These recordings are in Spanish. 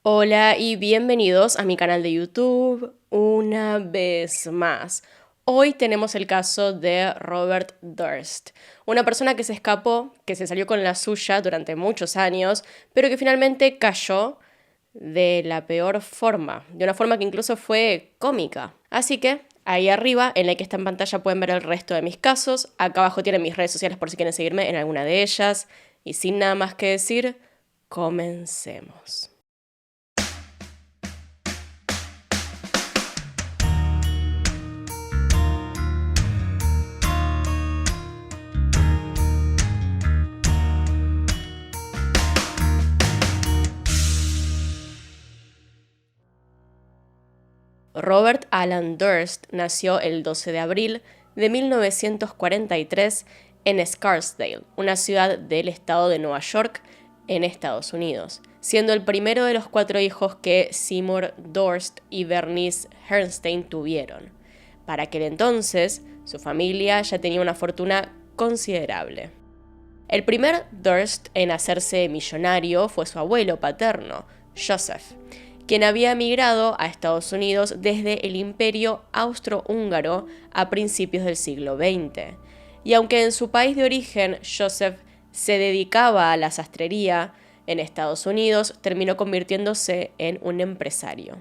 Hola y bienvenidos a mi canal de YouTube una vez más. Hoy tenemos el caso de Robert Durst, una persona que se escapó, que se salió con la suya durante muchos años, pero que finalmente cayó de la peor forma, de una forma que incluso fue cómica. Así que ahí arriba, en la que está en pantalla, pueden ver el resto de mis casos. Acá abajo tienen mis redes sociales por si quieren seguirme en alguna de ellas. Y sin nada más que decir, comencemos. Robert Alan Durst nació el 12 de abril de 1943 en Scarsdale, una ciudad del estado de Nueva York, en Estados Unidos, siendo el primero de los 4 hijos que Seymour Durst y Bernice Herrnstein tuvieron. Para aquel entonces, su familia ya tenía una fortuna considerable. El primer Durst en hacerse millonario fue su abuelo paterno, Joseph, quien había emigrado a Estados Unidos desde el Imperio Austrohúngaro a principios del siglo XX. Y aunque en su país de origen Joseph se dedicaba a la sastrería, en Estados Unidos terminó convirtiéndose en un empresario.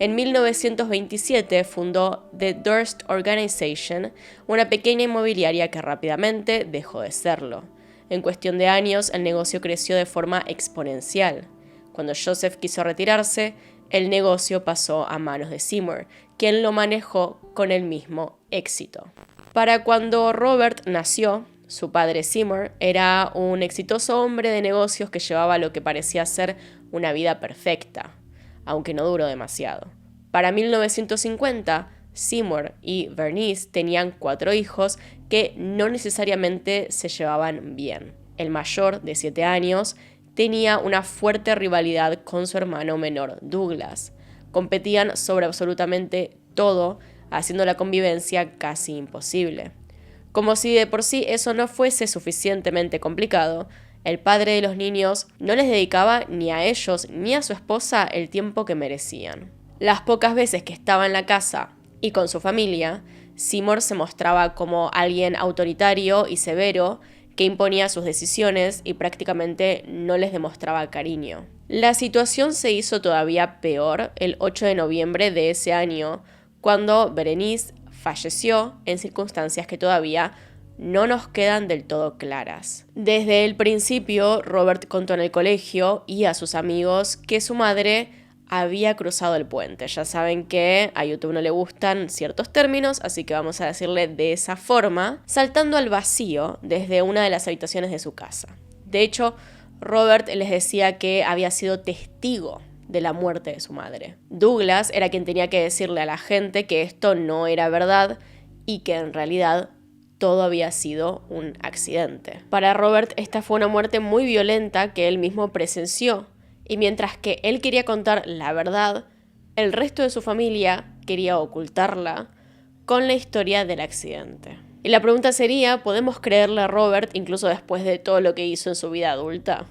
En 1927 fundó The Durst Organization, una pequeña inmobiliaria que rápidamente dejó de serlo. En cuestión de años, el negocio creció de forma exponencial. Cuando Joseph quiso retirarse, el negocio pasó a manos de Seymour, quien lo manejó con el mismo éxito. Para cuando Robert nació, su padre Seymour era un exitoso hombre de negocios que llevaba lo que parecía ser una vida perfecta, aunque no duró demasiado. Para 1950, Seymour y Bernice tenían 4 hijos que no necesariamente se llevaban bien. El mayor, de 7 años, tenía una fuerte rivalidad con su hermano menor, Douglas. Competían sobre absolutamente todo, haciendo la convivencia casi imposible. Como si de por sí eso no fuese suficientemente complicado, el padre de los niños no les dedicaba ni a ellos ni a su esposa el tiempo que merecían. Las pocas veces que estaba en la casa y con su familia, Seymour se mostraba como alguien autoritario y severo que imponía sus decisiones y prácticamente no les demostraba cariño. La situación se hizo todavía peor el 8 de noviembre de ese año, cuando Berenice falleció en circunstancias que todavía no nos quedan del todo claras. Desde el principio, Robert contó en el colegio y a sus amigos que su madre había cruzado el puente. Ya saben que a YouTube no le gustan ciertos términos, así que vamos a decirle de esa forma, saltando al vacío desde una de las habitaciones de su casa. De hecho, Robert les decía que había sido testigo de la muerte de su madre. Douglas era quien tenía que decirle a la gente que esto no era verdad y que en realidad todo había sido un accidente. Para Robert, esta fue una muerte muy violenta que él mismo presenció. Y mientras que él quería contar la verdad, el resto de su familia quería ocultarla con la historia del accidente. Y la pregunta sería, ¿podemos creerle a Robert incluso después de todo lo que hizo en su vida adulta?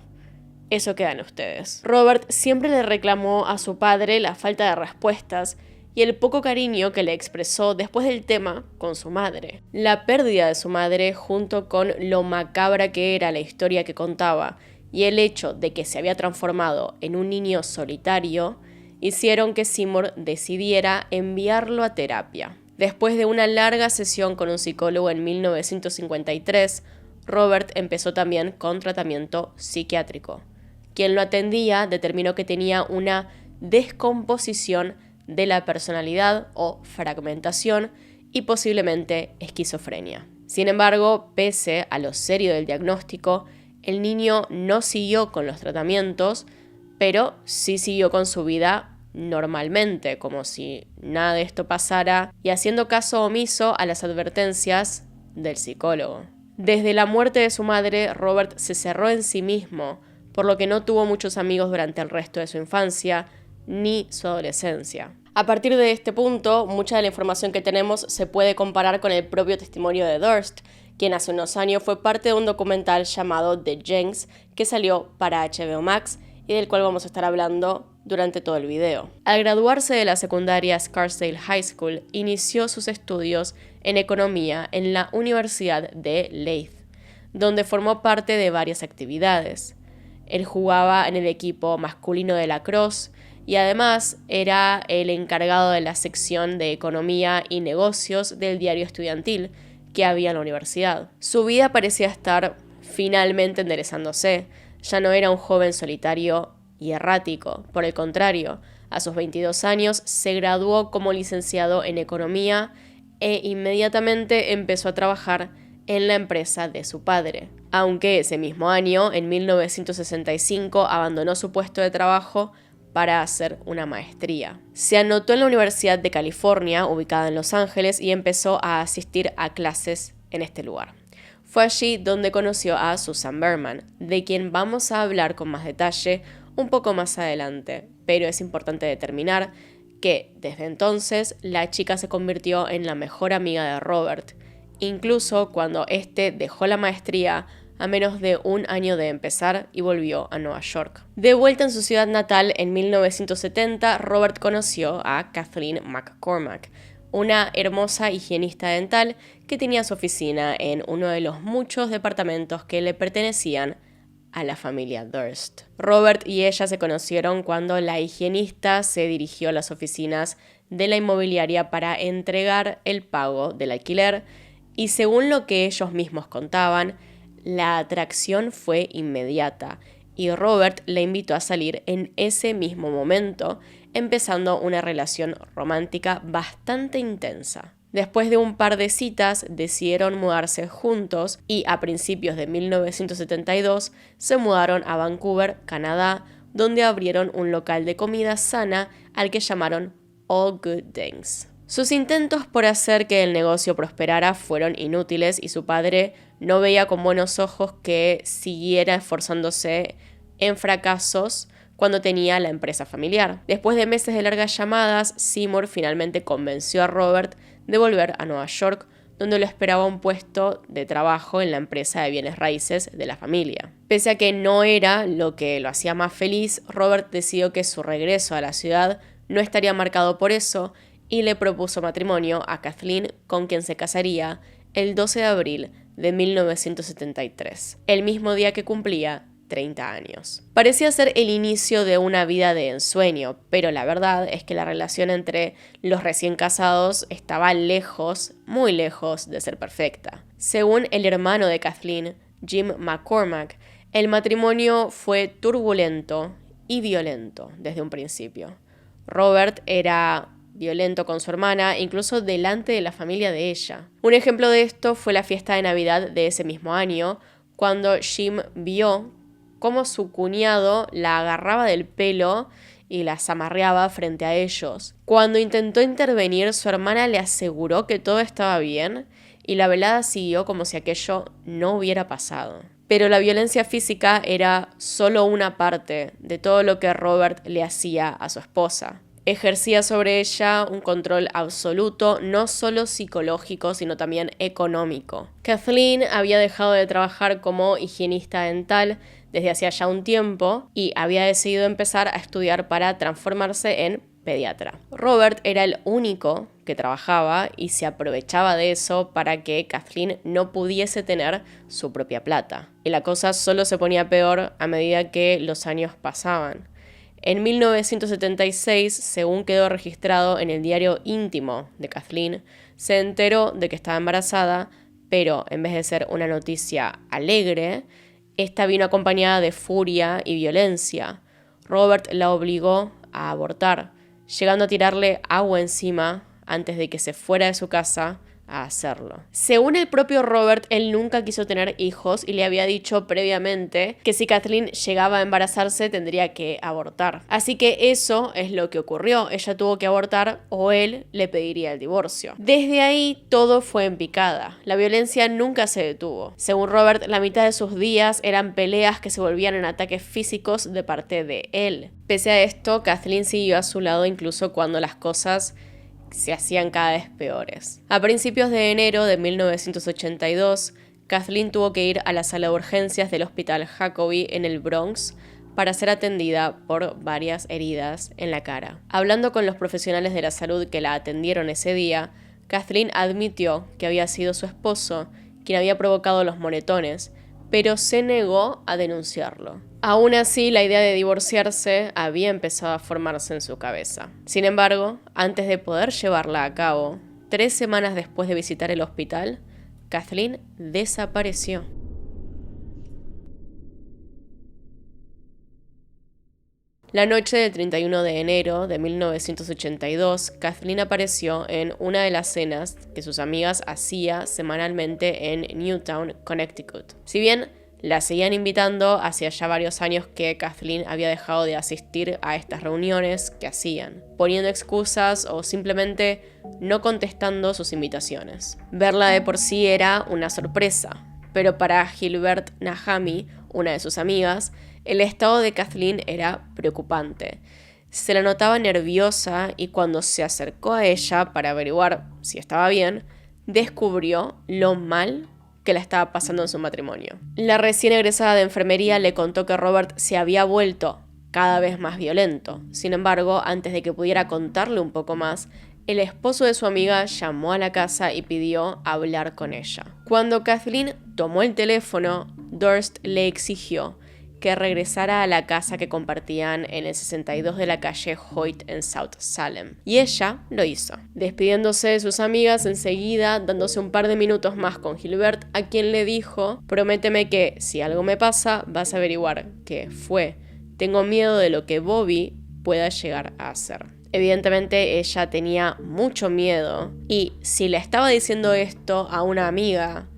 Eso quedan ustedes. Robert siempre le reclamó a su padre la falta de respuestas y el poco cariño que le expresó después del tema con su madre. La pérdida de su madre, junto con lo macabra que era la historia que contaba, y el hecho de que se había transformado en un niño solitario, hicieron que Seymour decidiera enviarlo a terapia. Después de una larga sesión con un psicólogo en 1953, Robert empezó también con tratamiento psiquiátrico. Quien lo atendía determinó que tenía una descomposición de la personalidad o fragmentación y posiblemente esquizofrenia. Sin embargo, pese a lo serio del diagnóstico, el niño no siguió con los tratamientos, pero sí siguió con su vida normalmente, como si nada de esto pasara, y haciendo caso omiso a las advertencias del psicólogo. Desde la muerte de su madre, Robert se cerró en sí mismo, por lo que no tuvo muchos amigos durante el resto de su infancia ni su adolescencia. A partir de este punto, mucha de la información que tenemos se puede comparar con el propio testimonio de Durst, quien hace unos años fue parte de un documental llamado The Jenks, que salió para HBO Max y del cual vamos a estar hablando durante todo el video. Al graduarse de la secundaria Scarsdale High School, inició sus estudios en economía en la Universidad de Leith, donde formó parte de varias actividades. Él jugaba en el equipo masculino de lacrosse y además era el encargado de la sección de economía y negocios del diario estudiantil que había en la universidad. Su vida parecía estar finalmente enderezándose. Ya no era un joven solitario y errático. Por el contrario, a sus 22 años se graduó como licenciado en economía e inmediatamente empezó a trabajar en la empresa de su padre. Aunque ese mismo año, en 1965, abandonó su puesto de trabajo para hacer una maestría. Se anotó en la Universidad de California, ubicada en Los Ángeles, y empezó a asistir a clases en este lugar. Fue allí donde conoció a Susan Berman, de quien vamos a hablar con más detalle un poco más adelante, pero es importante determinar que desde entonces la chica se convirtió en la mejor amiga de Robert, incluso cuando éste dejó la maestría a menos de un año de empezar y volvió a Nueva York. De vuelta en su ciudad natal, en 1970, Robert conoció a Kathleen McCormack, una hermosa higienista dental que tenía su oficina en uno de los muchos departamentos que le pertenecían a la familia Durst. Robert y ella se conocieron cuando la higienista se dirigió a las oficinas de la inmobiliaria para entregar el pago del alquiler y según lo que ellos mismos contaban, la atracción fue inmediata y Robert la invitó a salir en ese mismo momento, empezando una relación romántica bastante intensa. Después de un par de citas, decidieron mudarse juntos y a principios de 1972 se mudaron a Vancouver, Canadá, donde abrieron un local de comida sana al que llamaron All Good Things. Sus intentos por hacer que el negocio prosperara fueron inútiles y su padre no veía con buenos ojos que siguiera esforzándose en fracasos cuando tenía la empresa familiar. Después de meses de largas llamadas, Seymour finalmente convenció a Robert de volver a Nueva York, donde lo esperaba un puesto de trabajo en la empresa de bienes raíces de la familia. Pese a que no era lo que lo hacía más feliz, Robert decidió que su regreso a la ciudad no estaría marcado por eso y le propuso matrimonio a Kathleen, con quien se casaría el 12 de abril de 1973, el mismo día que cumplía 30 años. Parecía ser el inicio de una vida de ensueño, pero la verdad es que la relación entre los recién casados estaba lejos, muy lejos de ser perfecta. Según el hermano de Kathleen, Jim McCormack, el matrimonio fue turbulento y violento desde un principio. Robert era violento con su hermana, incluso delante de la familia de ella. Un ejemplo de esto fue la fiesta de Navidad de ese mismo año, cuando Jim vio cómo su cuñado la agarraba del pelo y la zamarreaba frente a ellos. Cuando intentó intervenir, su hermana le aseguró que todo estaba bien y la velada siguió como si aquello no hubiera pasado. Pero la violencia física era solo una parte de todo lo que Robert le hacía a su esposa. Ejercía sobre ella un control absoluto, no solo psicológico, sino también económico. Kathleen había dejado de trabajar como higienista dental desde hacía ya un tiempo y había decidido empezar a estudiar para transformarse en pediatra. Robert era el único que trabajaba y se aprovechaba de eso para que Kathleen no pudiese tener su propia plata. Y la cosa solo se ponía peor a medida que los años pasaban. En 1976, según quedó registrado en el diario íntimo de Kathleen, se enteró de que estaba embarazada, pero en vez de ser una noticia alegre, esta vino acompañada de furia y violencia. Robert la obligó a abortar, llegando a tirarle agua encima antes de que se fuera de su casa a hacerlo. Según el propio Robert, él nunca quiso tener hijos y le había dicho previamente que si Kathleen llegaba a embarazarse tendría que abortar. Así que eso es lo que ocurrió. Ella tuvo que abortar o él le pediría el divorcio. Desde ahí todo fue en picada. La violencia nunca se detuvo. Según Robert, la mitad de sus días eran peleas que se volvían en ataques físicos de parte de él. Pese a esto, Kathleen siguió a su lado incluso cuando las cosas se hacían cada vez peores. A principios de enero de 1982, Kathleen tuvo que ir a la sala de urgencias del hospital Jacobi en el Bronx para ser atendida por varias heridas en la cara. Hablando con los profesionales de la salud que la atendieron ese día, Kathleen admitió que había sido su esposo quien había provocado los moretones, pero se negó a denunciarlo. Aún así, la idea de divorciarse había empezado a formarse en su cabeza. Sin embargo, antes de poder llevarla a cabo, 3 semanas después de visitar el hospital, Kathleen desapareció. La noche del 31 de enero de 1982, Kathleen apareció en una de las cenas que sus amigas hacía semanalmente en Newtown, Connecticut. Si bien la seguían invitando, hacía ya varios años que Kathleen había dejado de asistir a estas reuniones que hacían, poniendo excusas o simplemente no contestando sus invitaciones. Verla de por sí era una sorpresa, pero para Gilbert Nahami, una de sus amigas, el estado de Kathleen era preocupante. Se la notaba nerviosa y cuando se acercó a ella para averiguar si estaba bien, descubrió lo mal que la estaba pasando en su matrimonio. La recién egresada de enfermería le contó que Robert se había vuelto cada vez más violento. Sin embargo, antes de que pudiera contarle un poco más, el esposo de su amiga llamó a la casa y pidió hablar con ella. Cuando Kathleen tomó el teléfono, Durst le exigió que regresara a la casa que compartían en el 62 de la calle Hoyt en South Salem. Y ella lo hizo, despidiéndose de sus amigas enseguida, dándose un par de minutos más con Gilbert, a quien le dijo: prométeme que, si algo me pasa, vas a averiguar qué fue. Tengo miedo de lo que Bobby pueda llegar a hacer. Evidentemente ella tenía mucho miedo, y si le estaba diciendo esto a una amiga,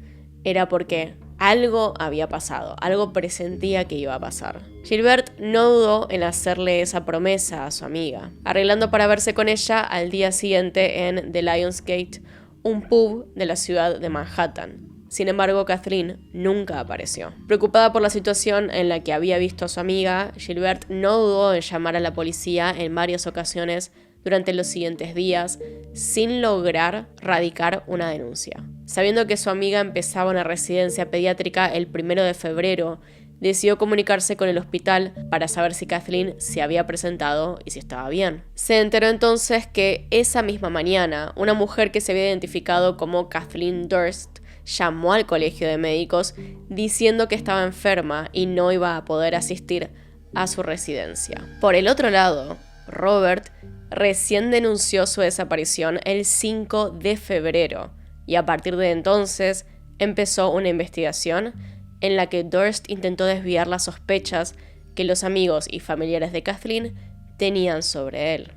era porque algo había pasado, algo presentía que iba a pasar. Gilbert no dudó en hacerle esa promesa a su amiga, arreglando para verse con ella al día siguiente en The Lionsgate, un pub de la ciudad de Manhattan. Sin embargo, Kathleen nunca apareció. Preocupada por la situación en la que había visto a su amiga, Gilbert no dudó en llamar a la policía en varias ocasiones durante los siguientes días, sin lograr radicar una denuncia. Sabiendo que su amiga empezaba una residencia pediátrica el 1 de febrero, decidió comunicarse con el hospital para saber si Kathleen se había presentado y si estaba bien. Se enteró entonces que esa misma mañana, una mujer que se había identificado como Kathleen Durst llamó al colegio de médicos diciendo que estaba enferma y no iba a poder asistir a su residencia. Por el otro lado, Robert recién denunció su desaparición el 5 de febrero y a partir de entonces empezó una investigación en la que Durst intentó desviar las sospechas que los amigos y familiares de Kathleen tenían sobre él.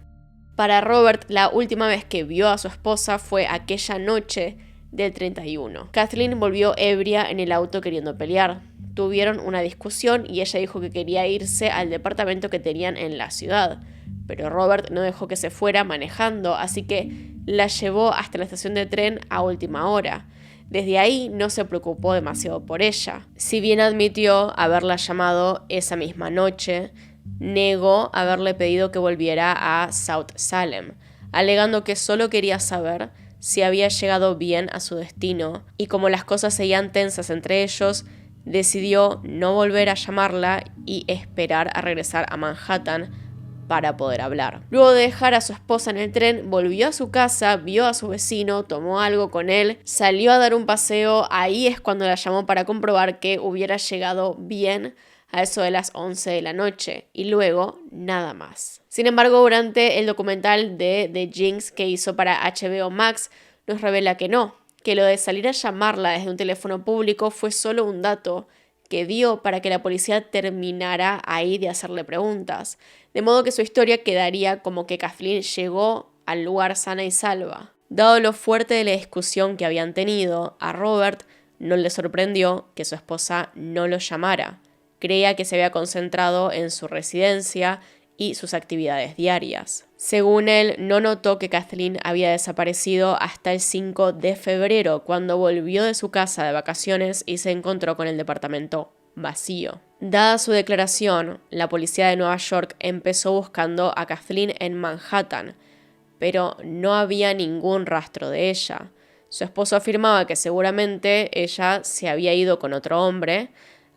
Para Robert, la última vez que vio a su esposa fue aquella noche del 31. Kathleen volvió ebria en el auto queriendo pelear. Tuvieron una discusión y ella dijo que quería irse al departamento que tenían en la ciudad, pero Robert no dejó que se fuera manejando, así que la llevó hasta la estación de tren a última hora. Desde ahí no se preocupó demasiado por ella. Si bien admitió haberla llamado esa misma noche, negó haberle pedido que volviera a South Salem, alegando que solo quería saber si había llegado bien a su destino, y como las cosas seguían tensas entre ellos, decidió no volver a llamarla y esperar a regresar a Manhattan para poder hablar. Luego de dejar a su esposa en el tren, volvió a su casa, vio a su vecino, tomó algo con él, salió a dar un paseo. Ahí es cuando la llamó para comprobar que hubiera llegado bien a eso de las 11 de la noche, y luego nada más. Sin embargo, durante el documental de The Jinx que hizo para HBO Max, nos revela que no, que lo de salir a llamarla desde un teléfono público fue solo un dato que dio para que la policía terminara ahí de hacerle preguntas, de modo que su historia quedaría como que Kathleen llegó al lugar sana y salva. Dado lo fuerte de la discusión que habían tenido, a Robert no le sorprendió que su esposa no lo llamara. Creía que se había concentrado en su residencia y sus actividades diarias. Según él, no notó que Kathleen había desaparecido hasta el 5 de febrero, cuando volvió de su casa de vacaciones y se encontró con el departamento vacío. Dada su declaración, la policía de Nueva York empezó buscando a Kathleen en Manhattan, pero no había ningún rastro de ella. Su esposo afirmaba que seguramente ella se había ido con otro hombre,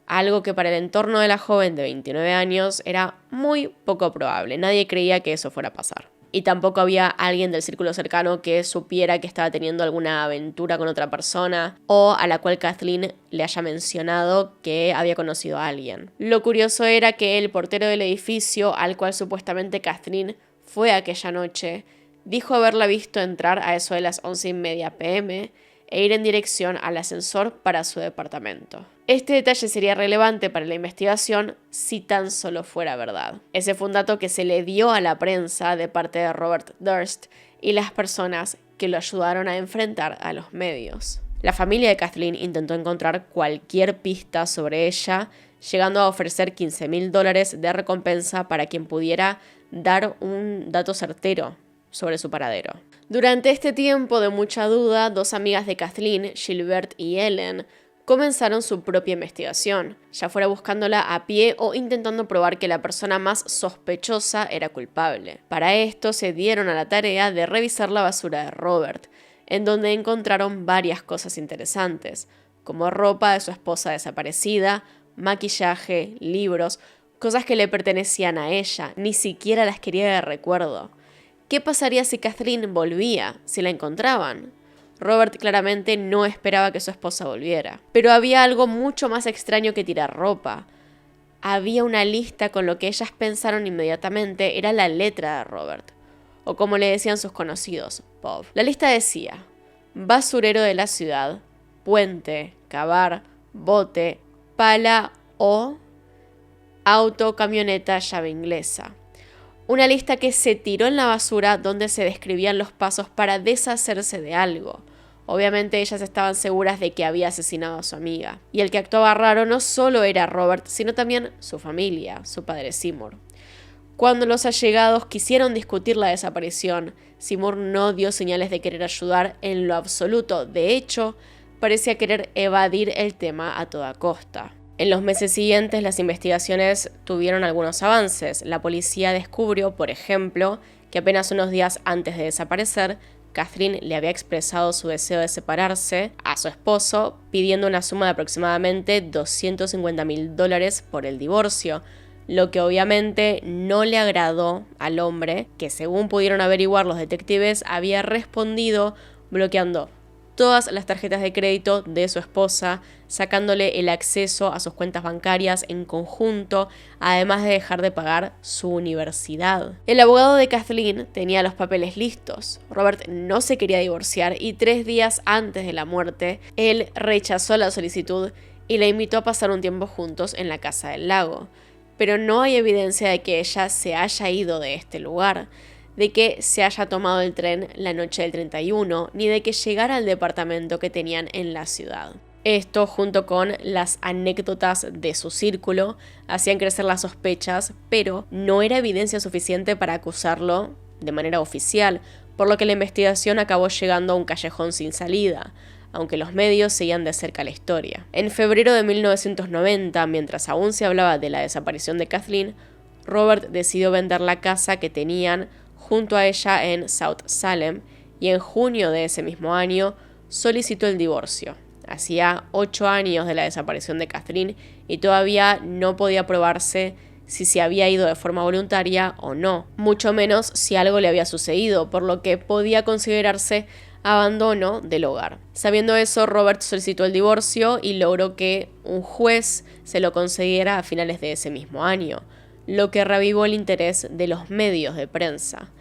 algo que para el entorno de la joven de 29 años era muy poco probable. Nadie creía que eso fuera a pasar. Y tampoco había alguien del círculo cercano que supiera que estaba teniendo alguna aventura con otra persona o a la cual Kathleen le haya mencionado que había conocido a alguien. Lo curioso era que el portero del edificio al cual supuestamente Kathleen fue aquella noche dijo haberla visto entrar a eso de las 11:30 p.m. e ir en dirección al ascensor para su departamento. Este detalle sería relevante para la investigación si tan solo fuera verdad. Ese fue un dato que se le dio a la prensa de parte de Robert Durst y las personas que lo ayudaron a enfrentar a los medios. La familia de Kathleen intentó encontrar cualquier pista sobre ella, llegando a ofrecer $15,000 de recompensa para quien pudiera dar un dato certero sobre su paradero. Durante este tiempo de mucha duda, dos amigas de Kathleen, Gilbert y Ellen, comenzaron su propia investigación, ya fuera buscándola a pie o intentando probar que la persona más sospechosa era culpable. Para esto se dieron a la tarea de revisar la basura de Robert, en donde encontraron varias cosas interesantes, como ropa de su esposa desaparecida, maquillaje, libros, cosas que le pertenecían a ella, ni siquiera las quería de recuerdo. ¿Qué pasaría si Kathleen volvía, si la encontraban? Robert claramente no esperaba que su esposa volviera. Pero había algo mucho más extraño que tirar ropa. Había una lista con lo que ellas pensaron inmediatamente era la letra de Robert, o como le decían sus conocidos, Bob. La lista decía: basurero de la ciudad, puente, cavar, bote, pala o auto, camioneta, llave inglesa. Una lista que se tiró en la basura donde se describían los pasos para deshacerse de algo. Obviamente ellas estaban seguras de que había asesinado a su amiga. Y el que actuaba raro no solo era Robert, sino también su familia, su padre Seymour. Cuando los allegados quisieron discutir la desaparición, Seymour no dio señales de querer ayudar en lo absoluto. De hecho, parecía querer evadir el tema a toda costa. En los meses siguientes, las investigaciones tuvieron algunos avances. La policía descubrió, por ejemplo, que apenas unos días antes de desaparecer, Kathleen le había expresado su deseo de separarse a su esposo, pidiendo una suma de aproximadamente $250,000 por el divorcio, lo que obviamente no le agradó al hombre, que según pudieron averiguar los detectives, había respondido bloqueando todas las tarjetas de crédito de su esposa, sacándole el acceso a sus cuentas bancarias en conjunto, además de dejar de pagar su universidad. El abogado de Kathleen tenía los papeles listos. Robert no se quería divorciar y 3 días antes de la muerte, él rechazó la solicitud y la invitó a pasar un tiempo juntos en la casa del lago. Pero no hay evidencia de que ella se haya ido de este lugar, de que se haya tomado el tren la noche del 31, ni de que llegara al departamento que tenían en la ciudad. Esto, junto con las anécdotas de su círculo, hacían crecer las sospechas, pero no era evidencia suficiente para acusarlo de manera oficial, por lo que la investigación acabó llegando a un callejón sin salida, aunque los medios seguían de cerca la historia. En febrero de 1990, mientras aún se hablaba de la desaparición de Kathleen, Robert decidió vender la casa que tenían junto a ella en South Salem, y en junio de ese mismo año solicitó el divorcio. Hacía 8 años de la desaparición de Kathleen y todavía no podía probarse si se había ido de forma voluntaria o no, mucho menos si algo le había sucedido, por lo que podía considerarse abandono del hogar. Sabiendo eso, Robert solicitó el divorcio y logró que un juez se lo concediera a finales de ese mismo año, lo que reavivó el interés de los medios de prensa.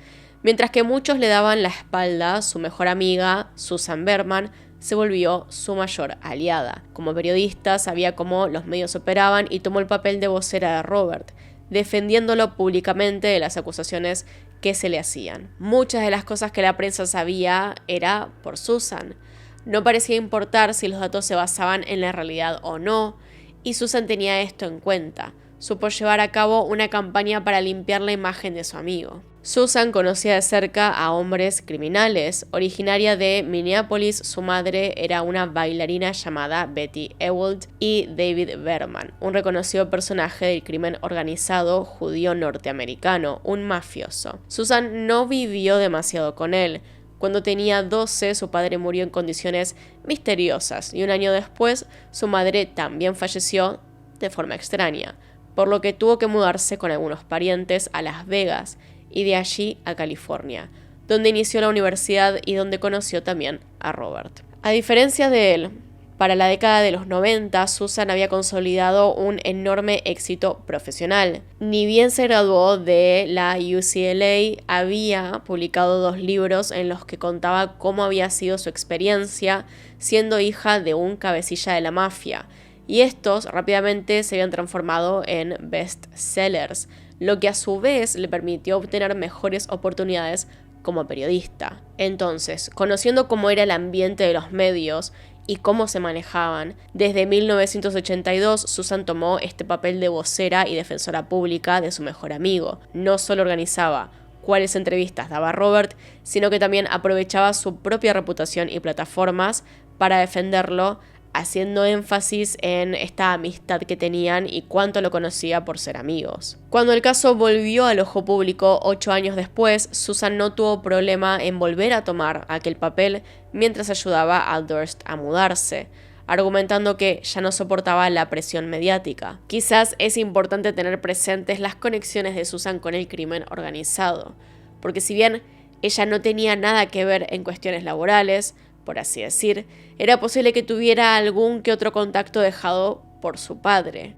Mientras que muchos le daban la espalda, su mejor amiga, Susan Berman, se volvió su mayor aliada. Como periodista sabía cómo los medios operaban y tomó el papel de vocera de Robert, defendiéndolo públicamente de las acusaciones que se le hacían. Muchas de las cosas que la prensa sabía era por Susan. No parecía importar si los datos se basaban en la realidad o no, y Susan tenía esto en cuenta. Supo llevar a cabo una campaña para limpiar la imagen de su amigo. Susan conocía de cerca a hombres criminales. Originaria de Minneapolis, su madre era una bailarina llamada Betty Ewald y David Berman, un reconocido personaje del crimen organizado judío norteamericano, un mafioso. Susan no vivió demasiado con él. Cuando tenía 12, su padre murió en condiciones misteriosas y un año después su madre también falleció de forma extraña, por lo que tuvo que mudarse con algunos parientes a Las Vegas y de allí a California, donde inició la universidad y donde conoció también a Robert. A diferencia de él, para la década de los 90, Susan había consolidado un enorme éxito profesional. Ni bien se graduó de la UCLA, había publicado 2 libros en los que contaba cómo había sido su experiencia siendo hija de un cabecilla de la mafia, y estos rápidamente se habían transformado en bestsellers, lo que a su vez le permitió obtener mejores oportunidades como periodista. Entonces, conociendo cómo era el ambiente de los medios y cómo se manejaban, desde 1982 Susan tomó este papel de vocera y defensora pública de su mejor amigo. No solo organizaba cuáles entrevistas daba Robert, sino que también aprovechaba su propia reputación y plataformas para defenderlo, haciendo énfasis en esta amistad que tenían y cuánto lo conocía por ser amigos. Cuando el caso volvió al ojo público 8 años después, Susan no tuvo problema en volver a tomar aquel papel mientras ayudaba a Durst a mudarse, argumentando que ya no soportaba la presión mediática. Quizás es importante tener presentes las conexiones de Susan con el crimen organizado, porque si bien ella no tenía nada que ver en cuestiones laborales, por así decir, era posible que tuviera algún que otro contacto dejado por su padre.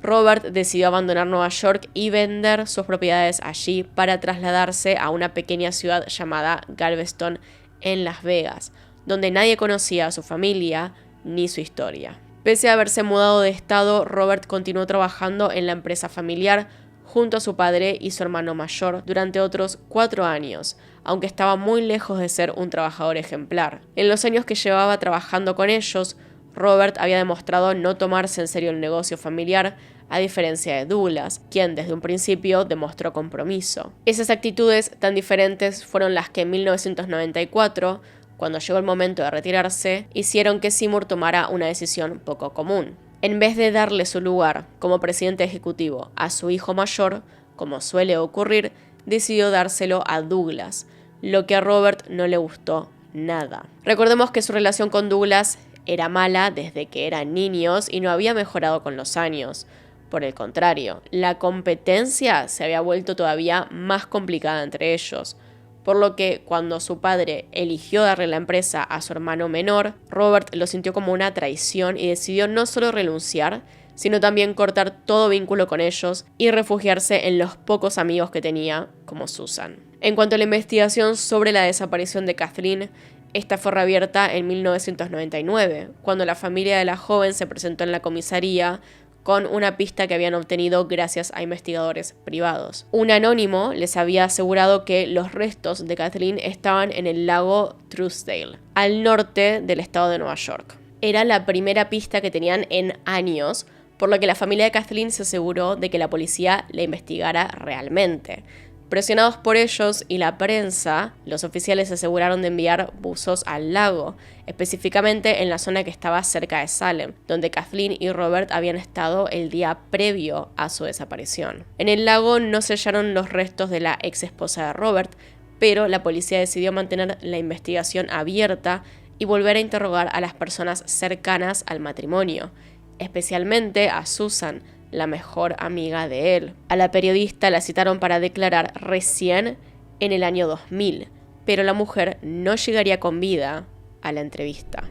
Robert decidió abandonar Nueva York y vender sus propiedades allí para trasladarse a una pequeña ciudad llamada Galveston en Las Vegas, donde nadie conocía a su familia ni su historia. Pese a haberse mudado de estado, Robert continuó trabajando en la empresa familiar junto a su padre y su hermano mayor durante otros 4 años, aunque estaba muy lejos de ser un trabajador ejemplar. En los años que llevaba trabajando con ellos, Robert había demostrado no tomarse en serio el negocio familiar, a diferencia de Douglas, quien desde un principio demostró compromiso. Esas actitudes tan diferentes fueron las que en 1994, cuando llegó el momento de retirarse, hicieron que Seymour tomara una decisión poco común. En vez de darle su lugar como presidente ejecutivo a su hijo mayor, como suele ocurrir, decidió dárselo a Douglas, lo que a Robert no le gustó nada. Recordemos que su relación con Douglas era mala desde que eran niños y no había mejorado con los años. Por el contrario, la competencia se había vuelto todavía más complicada entre ellos, por lo que cuando su padre eligió darle la empresa a su hermano menor, Robert lo sintió como una traición y decidió no solo renunciar, sino también cortar todo vínculo con ellos y refugiarse en los pocos amigos que tenía, como Susan. En cuanto a la investigación sobre la desaparición de Kathleen, esta fue reabierta en 1999, cuando la familia de la joven se presentó en la comisaría con una pista que habían obtenido gracias a investigadores privados. Un anónimo les había asegurado que los restos de Kathleen estaban en el lago Truesdale, al norte del estado de Nueva York. Era la primera pista que tenían en años, por lo que la familia de Kathleen se aseguró de que la policía la investigara realmente. Presionados por ellos y la prensa, los oficiales se aseguraron de enviar buzos al lago, específicamente en la zona que estaba cerca de Salem, donde Kathleen y Robert habían estado el día previo a su desaparición. En el lago no se hallaron los restos de la ex esposa de Robert, pero la policía decidió mantener la investigación abierta y volver a interrogar a las personas cercanas al matrimonio, especialmente a Susan, la mejor amiga de él. A la periodista la citaron para declarar recién en el año 2000, pero la mujer no llegaría con vida a la entrevista.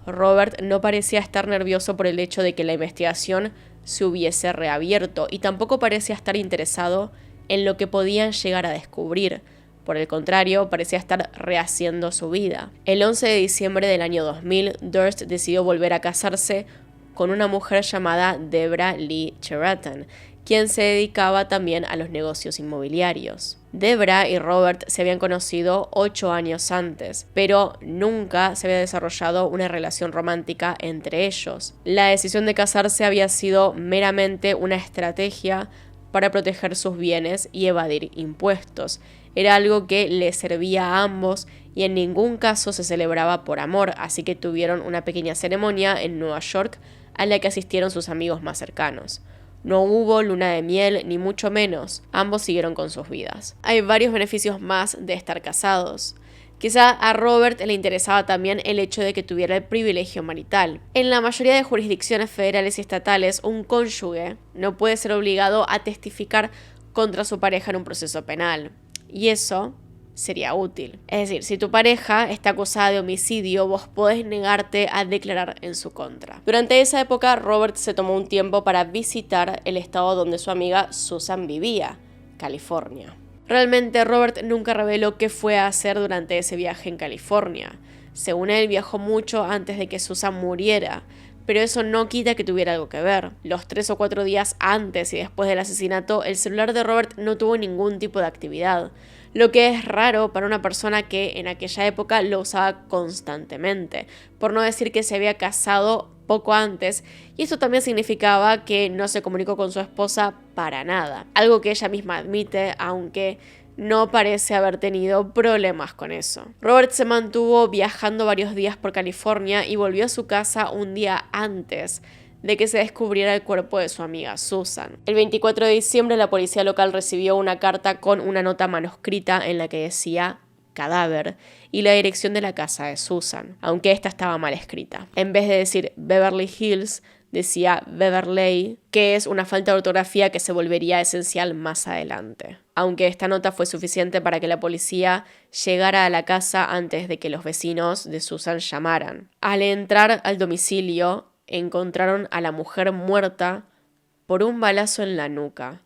Robert no parecía estar nervioso por el hecho de que la investigación se hubiese reabierto y tampoco parecía estar interesado en lo que podían llegar a descubrir. Por el contrario, parecía estar rehaciendo su vida. El 11 de diciembre del año 2000, Durst decidió volver a casarse con una mujer llamada Debra Lee Cheratan, quien se dedicaba también a los negocios inmobiliarios. Debra y Robert se habían conocido 8 años antes, pero nunca se había desarrollado una relación romántica entre ellos. La decisión de casarse había sido meramente una estrategia para proteger sus bienes y evadir impuestos. Era algo que les servía a ambos y en ningún caso se celebraba por amor, así que tuvieron una pequeña ceremonia en Nueva York a la que asistieron sus amigos más cercanos. No hubo luna de miel, ni mucho menos. Ambos siguieron con sus vidas. Hay varios beneficios más de estar casados, Quizá a Robert le interesaba también el hecho de que tuviera el privilegio marital. En la mayoría de jurisdicciones federales y estatales, un cónyuge no puede ser obligado a testificar contra su pareja en un proceso penal. Y eso sería útil. Es decir, si tu pareja está acusada de homicidio, vos podés negarte a declarar en su contra. Durante esa época, Robert se tomó un tiempo para visitar el estado donde su amiga Susan vivía, California. Realmente Robert nunca reveló qué fue a hacer durante ese viaje en California. Según él, viajó mucho antes de que Susan muriera, pero eso no quita que tuviera algo que ver. Los 3 o 4 días antes y después del asesinato, el celular de Robert no tuvo ningún tipo de actividad, lo que es raro para una persona que en aquella época lo usaba constantemente, por no decir que se había casado poco antes, y esto también significaba que no se comunicó con su esposa para nada, algo que ella misma admite, aunque no parece haber tenido problemas con eso. Robert se mantuvo viajando varios días por California y volvió a su casa un día antes de que se descubriera el cuerpo de su amiga Susan. El 24 de diciembre la policía local recibió una carta con una nota manuscrita en la que decía cadáver y la dirección de la casa de Susan, aunque esta estaba mal escrita. En vez de decir Beverly Hills, decía Beverly, que es una falta de ortografía que se volvería esencial más adelante. Aunque esta nota fue suficiente para que la policía llegara a la casa antes de que los vecinos de Susan llamaran. Al entrar al domicilio, encontraron a la mujer muerta por un balazo en la nuca,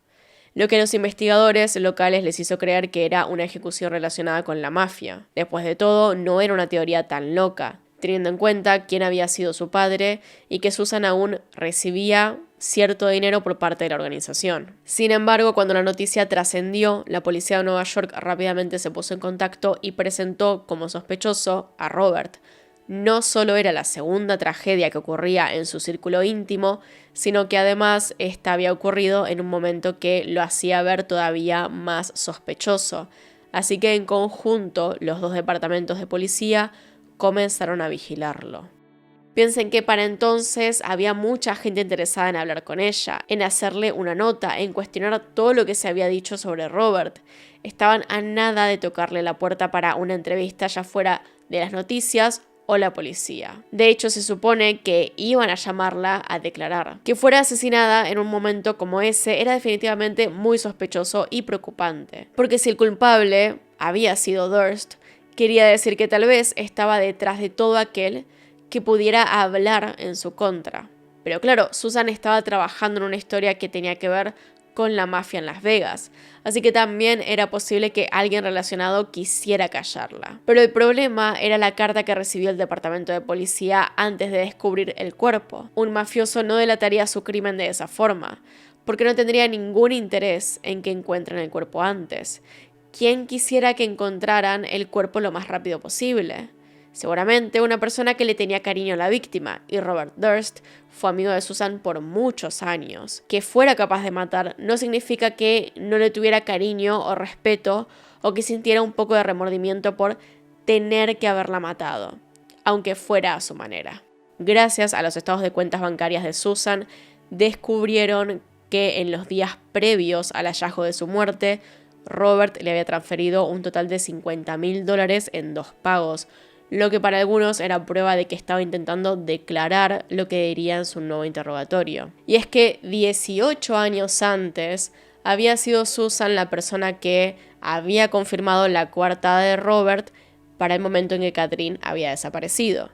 lo que a los investigadores locales les hizo creer que era una ejecución relacionada con la mafia. Después de todo, no era una teoría tan loca, teniendo en cuenta quién había sido su padre y que Susan aún recibía cierto dinero por parte de la organización. Sin embargo, cuando la noticia trascendió, la policía de Nueva York rápidamente se puso en contacto y presentó como sospechoso a Robert. No solo era la segunda tragedia que ocurría en su círculo íntimo, sino que además esta había ocurrido en un momento que lo hacía ver todavía más sospechoso. Así que en conjunto, los dos departamentos de policía comenzaron a vigilarlo. Piensen que para entonces había mucha gente interesada en hablar con ella, en hacerle una nota, en cuestionar todo lo que se había dicho sobre Robert. Estaban a nada de tocarle la puerta para una entrevista, ya fuera de las noticias o la policía. De hecho, se supone que iban a llamarla a declarar. Que fuera asesinada en un momento como ese era definitivamente muy sospechoso y preocupante. Porque si el culpable había sido Durst, quería decir que tal vez estaba detrás de todo aquel que pudiera hablar en su contra. Pero claro, Susan estaba trabajando en una historia que tenía que ver con la mafia en Las Vegas, así que también era posible que alguien relacionado quisiera callarla. Pero el problema era la carta que recibió el departamento de policía antes de descubrir el cuerpo. Un mafioso no delataría su crimen de esa forma, porque no tendría ningún interés en que encuentren el cuerpo antes. ¿Quién quisiera que encontraran el cuerpo lo más rápido posible? Seguramente una persona que le tenía cariño a la víctima, y Robert Durst fue amigo de Susan por muchos años. Que fuera capaz de matar no significa que no le tuviera cariño o respeto o que sintiera un poco de remordimiento por tener que haberla matado, aunque fuera a su manera. Gracias a los estados de cuentas bancarias de Susan, descubrieron que en los días previos al hallazgo de su muerte, Robert le había transferido un total de $50,000 en 2 pagos, lo que para algunos era prueba de que estaba intentando declarar lo que diría en su nuevo interrogatorio. Y es que 18 años antes había sido Susan la persona que había confirmado la coartada de Robert para el momento en que Catherine había desaparecido.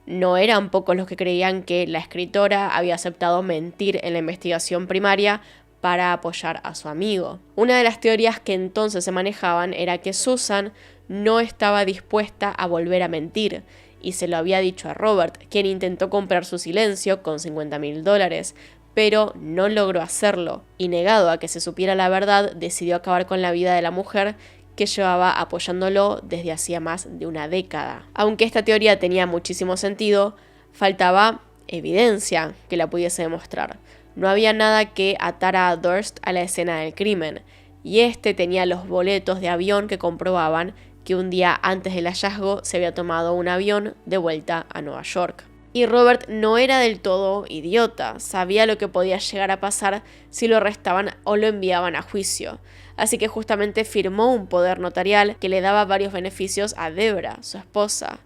No eran pocos los que creían que la escritora había aceptado mentir en la investigación primaria para apoyar a su amigo. Una de las teorías que entonces se manejaban era que Susan no estaba dispuesta a volver a mentir, y se lo había dicho a Robert, quien intentó comprar su silencio con $50,000, pero no logró hacerlo, y negado a que se supiera la verdad, decidió acabar con la vida de la mujer que llevaba apoyándolo desde hacía más de una década. Aunque esta teoría tenía muchísimo sentido, faltaba evidencia que la pudiese demostrar. No había nada que atara a Durst a la escena del crimen, y este tenía los boletos de avión que comprobaban que un día antes del hallazgo se había tomado un avión de vuelta a Nueva York. Y Robert no era del todo idiota, sabía lo que podía llegar a pasar si lo arrestaban o lo enviaban a juicio. Así que justamente firmó un poder notarial que le daba varios beneficios a Debra, su esposa.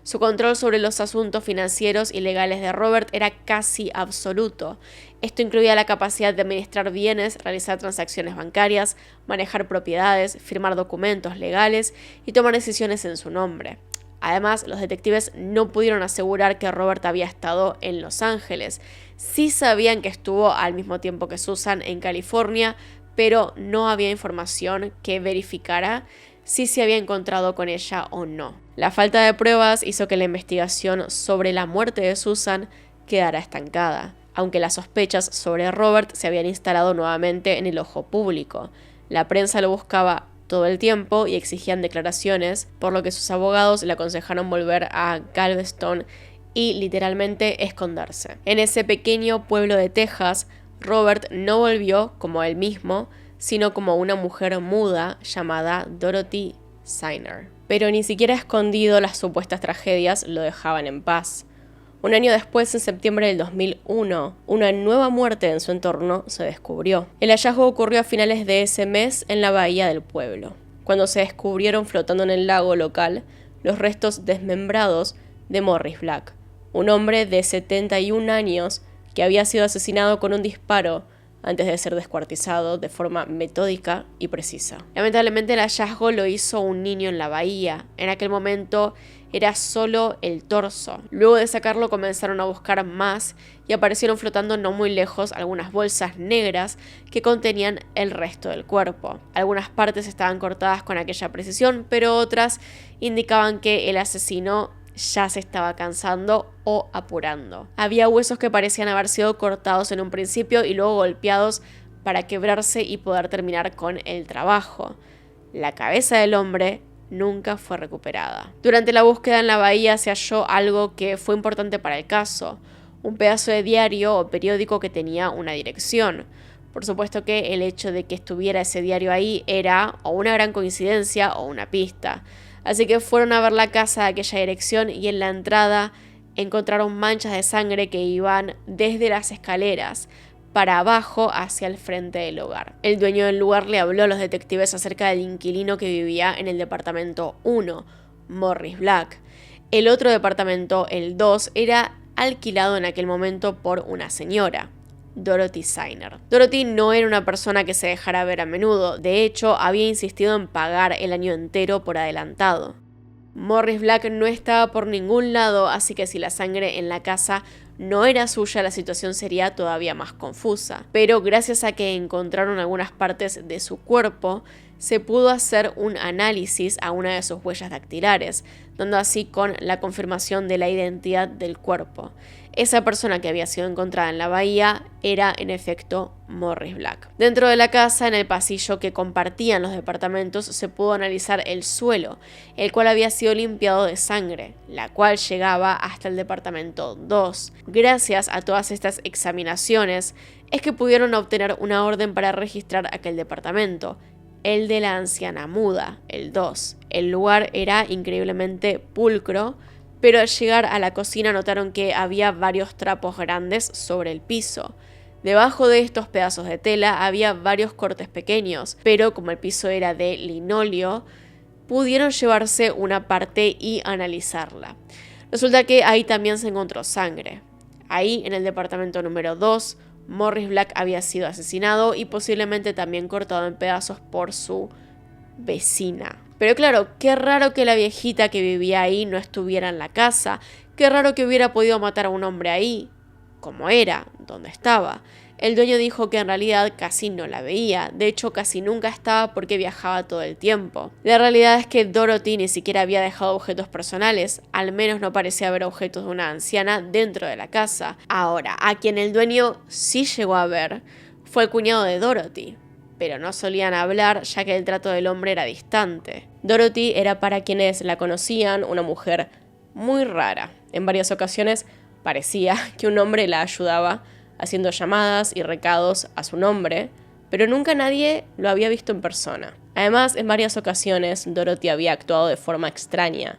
Su control sobre los asuntos financieros y legales de Robert era casi absoluto. Esto incluía la capacidad de administrar bienes, realizar transacciones bancarias, manejar propiedades, firmar documentos legales y tomar decisiones en su nombre. Además, los detectives no pudieron asegurar que Robert había estado en Los Ángeles. Sí sabían que estuvo al mismo tiempo que Susan en California, pero no había información que verificara si se había encontrado con ella o no. La falta de pruebas hizo que la investigación sobre la muerte de Susan quedara estancada, aunque las sospechas sobre Robert se habían instalado nuevamente en el ojo público. La prensa lo buscaba todo el tiempo y exigían declaraciones, por lo que sus abogados le aconsejaron volver a Galveston y literalmente esconderse. En ese pequeño pueblo de Texas, Robert no volvió como él mismo, sino como una mujer muda llamada Dorothy Ziner. Pero ni siquiera escondido las supuestas tragedias lo dejaban en paz. Un año después, en septiembre del 2001, una nueva muerte en su entorno se descubrió. El hallazgo ocurrió a finales de ese mes en la bahía del pueblo, cuando se descubrieron flotando en el lago local los restos desmembrados de Morris Black, un hombre de 71 años que había sido asesinado con un disparo antes de ser descuartizado de forma metódica y precisa. Lamentablemente el hallazgo lo hizo un niño en la bahía. En aquel momento era solo el torso. Luego de sacarlo comenzaron a buscar más y aparecieron flotando no muy lejos algunas bolsas negras que contenían el resto del cuerpo. Algunas partes estaban cortadas con aquella precisión, pero otras indicaban que el asesino ya se estaba cansando o apurando. Había huesos que parecían haber sido cortados en un principio y luego golpeados para quebrarse y poder terminar con el trabajo. La cabeza del hombre nunca fue recuperada. Durante la búsqueda en la bahía se halló algo que fue importante para el caso, un pedazo de diario o periódico que tenía una dirección. Por supuesto que el hecho de que estuviera ese diario ahí era o una gran coincidencia o una pista. Así que fueron a ver la casa de aquella dirección y en la entrada encontraron manchas de sangre que iban desde las escaleras para abajo hacia el frente del hogar. El dueño del lugar le habló a los detectives acerca del inquilino que vivía en el departamento 1, Morris Black. El otro departamento, el 2, era alquilado en aquel momento por una señora, Dorothy Ziner. Dorothy no era una persona que se dejara ver a menudo, de hecho había insistido en pagar el año entero por adelantado. Morris Black no estaba por ningún lado, así que si la sangre en la casa no era suya, la situación sería todavía más confusa. Pero gracias a que encontraron algunas partes de su cuerpo, se pudo hacer un análisis a una de sus huellas dactilares, dando así con la confirmación de la identidad del cuerpo. Esa persona que había sido encontrada en la bahía era, en efecto, Morris Black. Dentro de la casa, en el pasillo que compartían los departamentos, se pudo analizar el suelo, el cual había sido limpiado de sangre, la cual llegaba hasta el departamento 2. Gracias a todas estas examinaciones, es que pudieron obtener una orden para registrar aquel departamento, el de la anciana muda, el 2. El lugar era increíblemente pulcro, pero al llegar a la cocina notaron que había varios trapos grandes sobre el piso. Debajo de estos pedazos de tela había varios cortes pequeños, pero como el piso era de linóleo, pudieron llevarse una parte y analizarla. Resulta que ahí también se encontró sangre. Ahí, en el departamento número 2, Morris Black había sido asesinado y posiblemente también cortado en pedazos por su vecina. Pero claro, qué raro que la viejita que vivía ahí no estuviera en la casa. Qué raro que hubiera podido matar a un hombre ahí, como era, donde estaba. El dueño dijo que en realidad casi no la veía, de hecho casi nunca estaba porque viajaba todo el tiempo. La realidad es que Dorothy ni siquiera había dejado objetos personales, al menos no parecía haber objetos de una anciana dentro de la casa. Ahora, a quien el dueño sí llegó a ver fue el cuñado de Dorothy, pero no solían hablar ya que el trato del hombre era distante. Dorothy era, para quienes la conocían, una mujer muy rara. En varias ocasiones parecía que un hombre la ayudaba haciendo llamadas y recados a su nombre, pero nunca nadie lo había visto en persona. Además, en varias ocasiones Dorothy había actuado de forma extraña,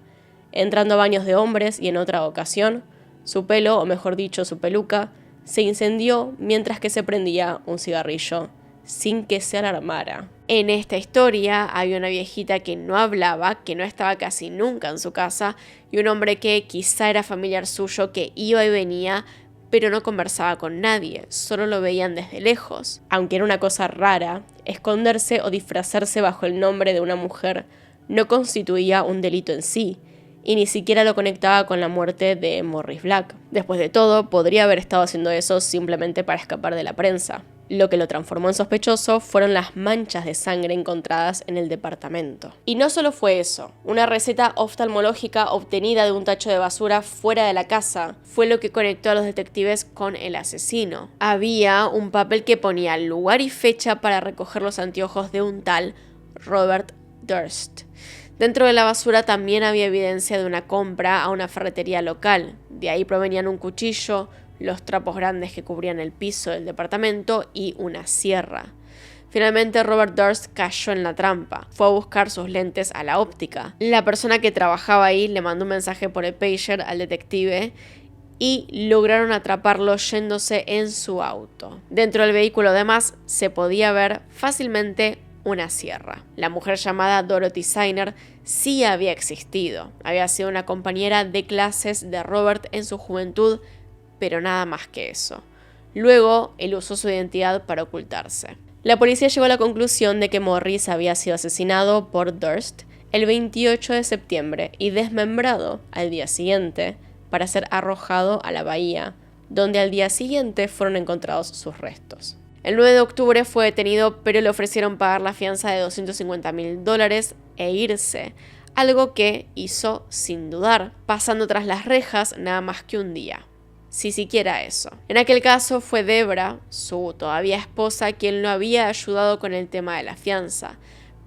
entrando a baños de hombres y en otra ocasión Su pelo, o mejor dicho, su peluca, se incendió mientras que se prendía un cigarrillo, sin que se alarmara. En esta historia había una viejita que no hablaba, que no estaba casi nunca en su casa, y un hombre que quizá era familiar suyo, que iba y venía, pero no conversaba con nadie, solo lo veían desde lejos. Aunque era una cosa rara, esconderse o disfrazarse bajo el nombre de una mujer no constituía un delito en sí, y ni siquiera lo conectaba con la muerte de Morris Black. Después de todo, podría haber estado haciendo eso simplemente para escapar de la prensa. Lo que lo transformó en sospechoso fueron las manchas de sangre encontradas en el departamento. Y no solo fue eso, una receta oftalmológica obtenida de un tacho de basura fuera de la casa fue lo que conectó a los detectives con el asesino. Había un papel que ponía lugar y fecha para recoger los anteojos de un tal Robert Durst. Dentro de la basura también había evidencia de una compra a una ferretería local. De ahí provenían un cuchillo, los trapos grandes que cubrían el piso del departamento y una sierra. Finalmente Robert Durst cayó en la trampa. Fue a buscar sus lentes a la óptica. La persona que trabajaba ahí le mandó un mensaje por el pager al detective y lograron atraparlo yéndose en su auto. Dentro del vehículo además se podía ver fácilmente una sierra. La mujer llamada Dorothy Zayner sí había existido. Había sido una compañera de clases de Robert en su juventud, pero nada más que eso. Luego, él usó su identidad para ocultarse. La policía llegó a la conclusión de que Morris había sido asesinado por Durst el 28 de septiembre y desmembrado al día siguiente para ser arrojado a la bahía, donde al día siguiente fueron encontrados sus restos. El 9 de octubre fue detenido, pero le ofrecieron pagar la fianza de $250,000 e irse, algo que hizo sin dudar, pasando tras las rejas nada más que un día. Si siquiera eso. En aquel caso fue Debra, su todavía esposa, quien lo había ayudado con el tema de la fianza,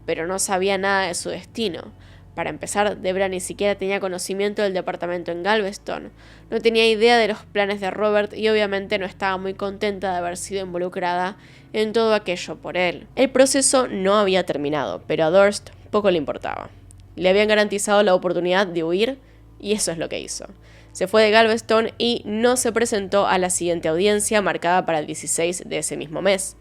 pero no sabía nada de su destino. Para empezar, Debra ni siquiera tenía conocimiento del departamento en Galveston, no tenía idea de los planes de Robert y obviamente no estaba muy contenta de haber sido involucrada en todo aquello por él. El proceso no había terminado, pero a Durst poco le importaba. Le habían garantizado la oportunidad de huir y eso es lo que hizo. Se fue de Galveston y no se presentó a la siguiente audiencia marcada para el 16 de ese mismo mes,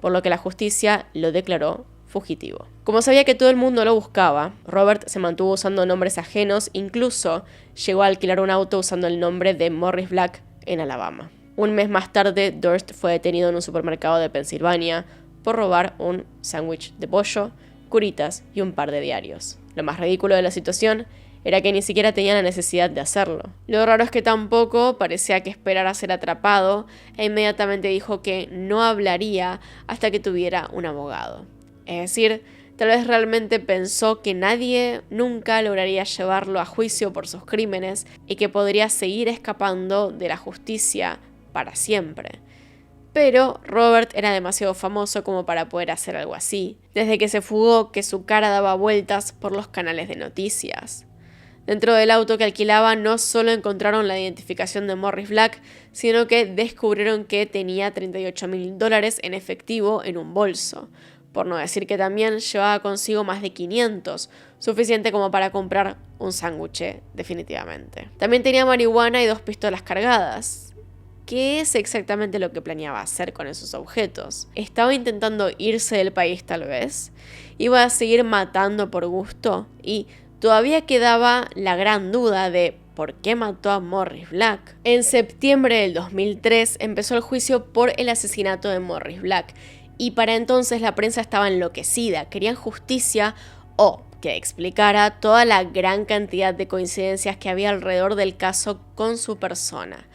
por lo que la justicia lo declaró fugitivo. Como sabía que todo el mundo lo buscaba, Robert se mantuvo usando nombres ajenos, incluso llegó a alquilar un auto usando el nombre de Morris Black en Alabama. Un mes más tarde, Durst fue detenido en un supermercado de Pensilvania por robar un sándwich de pollo, curitas y un par de diarios. Lo más ridículo de la situación era que ni siquiera tenía la necesidad de hacerlo. Lo raro es que tampoco parecía que esperara ser atrapado e inmediatamente dijo que no hablaría hasta que tuviera un abogado. Es decir, tal vez realmente pensó que nadie nunca lograría llevarlo a juicio por sus crímenes y que podría seguir escapando de la justicia para siempre. Pero Robert era demasiado famoso como para poder hacer algo así, desde que se fugó que su cara daba vueltas por los canales de noticias. Dentro del auto que alquilaba no solo encontraron la identificación de Morris Black, sino que descubrieron que tenía $38,000 en efectivo en un bolso. Por no decir que también llevaba consigo más de 500, suficiente como para comprar un sándwich, definitivamente. También tenía marihuana y 2 pistolas cargadas. ¿Qué es exactamente lo que planeaba hacer con esos objetos? ¿Estaba intentando irse del país tal vez? ¿Iba a seguir matando por gusto? Y todavía quedaba la gran duda de ¿por qué mató a Morris Black? En septiembre del 2003 empezó el juicio por el asesinato de Morris Black. Y para entonces la prensa estaba enloquecida, querían justicia o que explicara toda la gran cantidad de coincidencias que había alrededor del caso con su persona.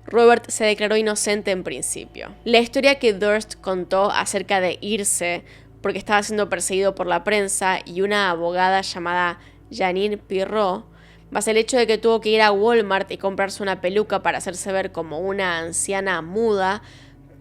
Robert se declaró inocente en principio. La historia que Durst contó acerca de irse porque estaba siendo perseguido por la prensa y una abogada llamada Janine Pirro, más el hecho de que tuvo que ir a Walmart y comprarse una peluca para hacerse ver como una anciana muda,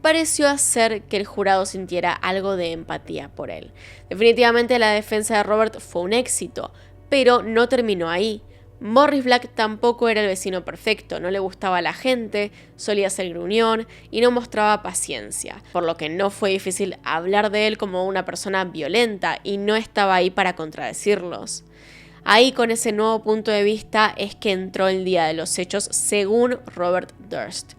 pareció hacer que el jurado sintiera algo de empatía por él. Definitivamente la defensa de Robert fue un éxito, pero no terminó ahí. Morris Black tampoco era el vecino perfecto, no le gustaba a la gente, solía ser gruñón y no mostraba paciencia, por lo que no fue difícil hablar de él como una persona violenta y no estaba ahí para contradecirlos. Ahí, con ese nuevo punto de vista, es que entró el día de los hechos según Robert Durst.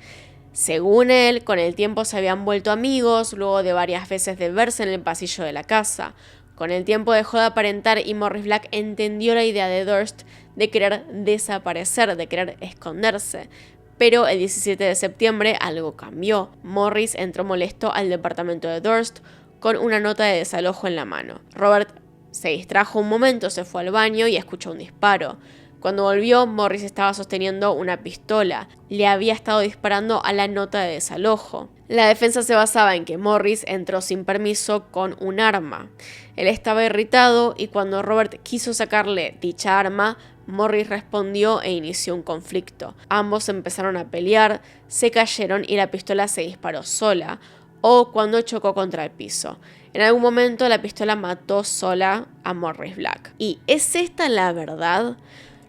Según él, con el tiempo se habían vuelto amigos, luego de varias veces de verse en el pasillo de la casa. Con el tiempo dejó de aparentar y Morris Black entendió la idea de Durst de querer desaparecer, de querer esconderse. Pero el 17 de septiembre algo cambió. Morris entró molesto al departamento de Durst con una nota de desalojo en la mano. Robert se distrajo un momento, se fue al baño y escuchó un disparo. Cuando volvió, Morris estaba sosteniendo una pistola. Le había estado disparando a la nota de desalojo. La defensa se basaba en que Morris entró sin permiso con un arma. Él estaba irritado y cuando Robert quiso sacarle dicha arma, Morris respondió e inició un conflicto. Ambos empezaron a pelear, se cayeron y la pistola se disparó sola, o cuando chocó contra el piso. En algún momento la pistola mató sola a Morris Black. ¿Y es esta la verdad?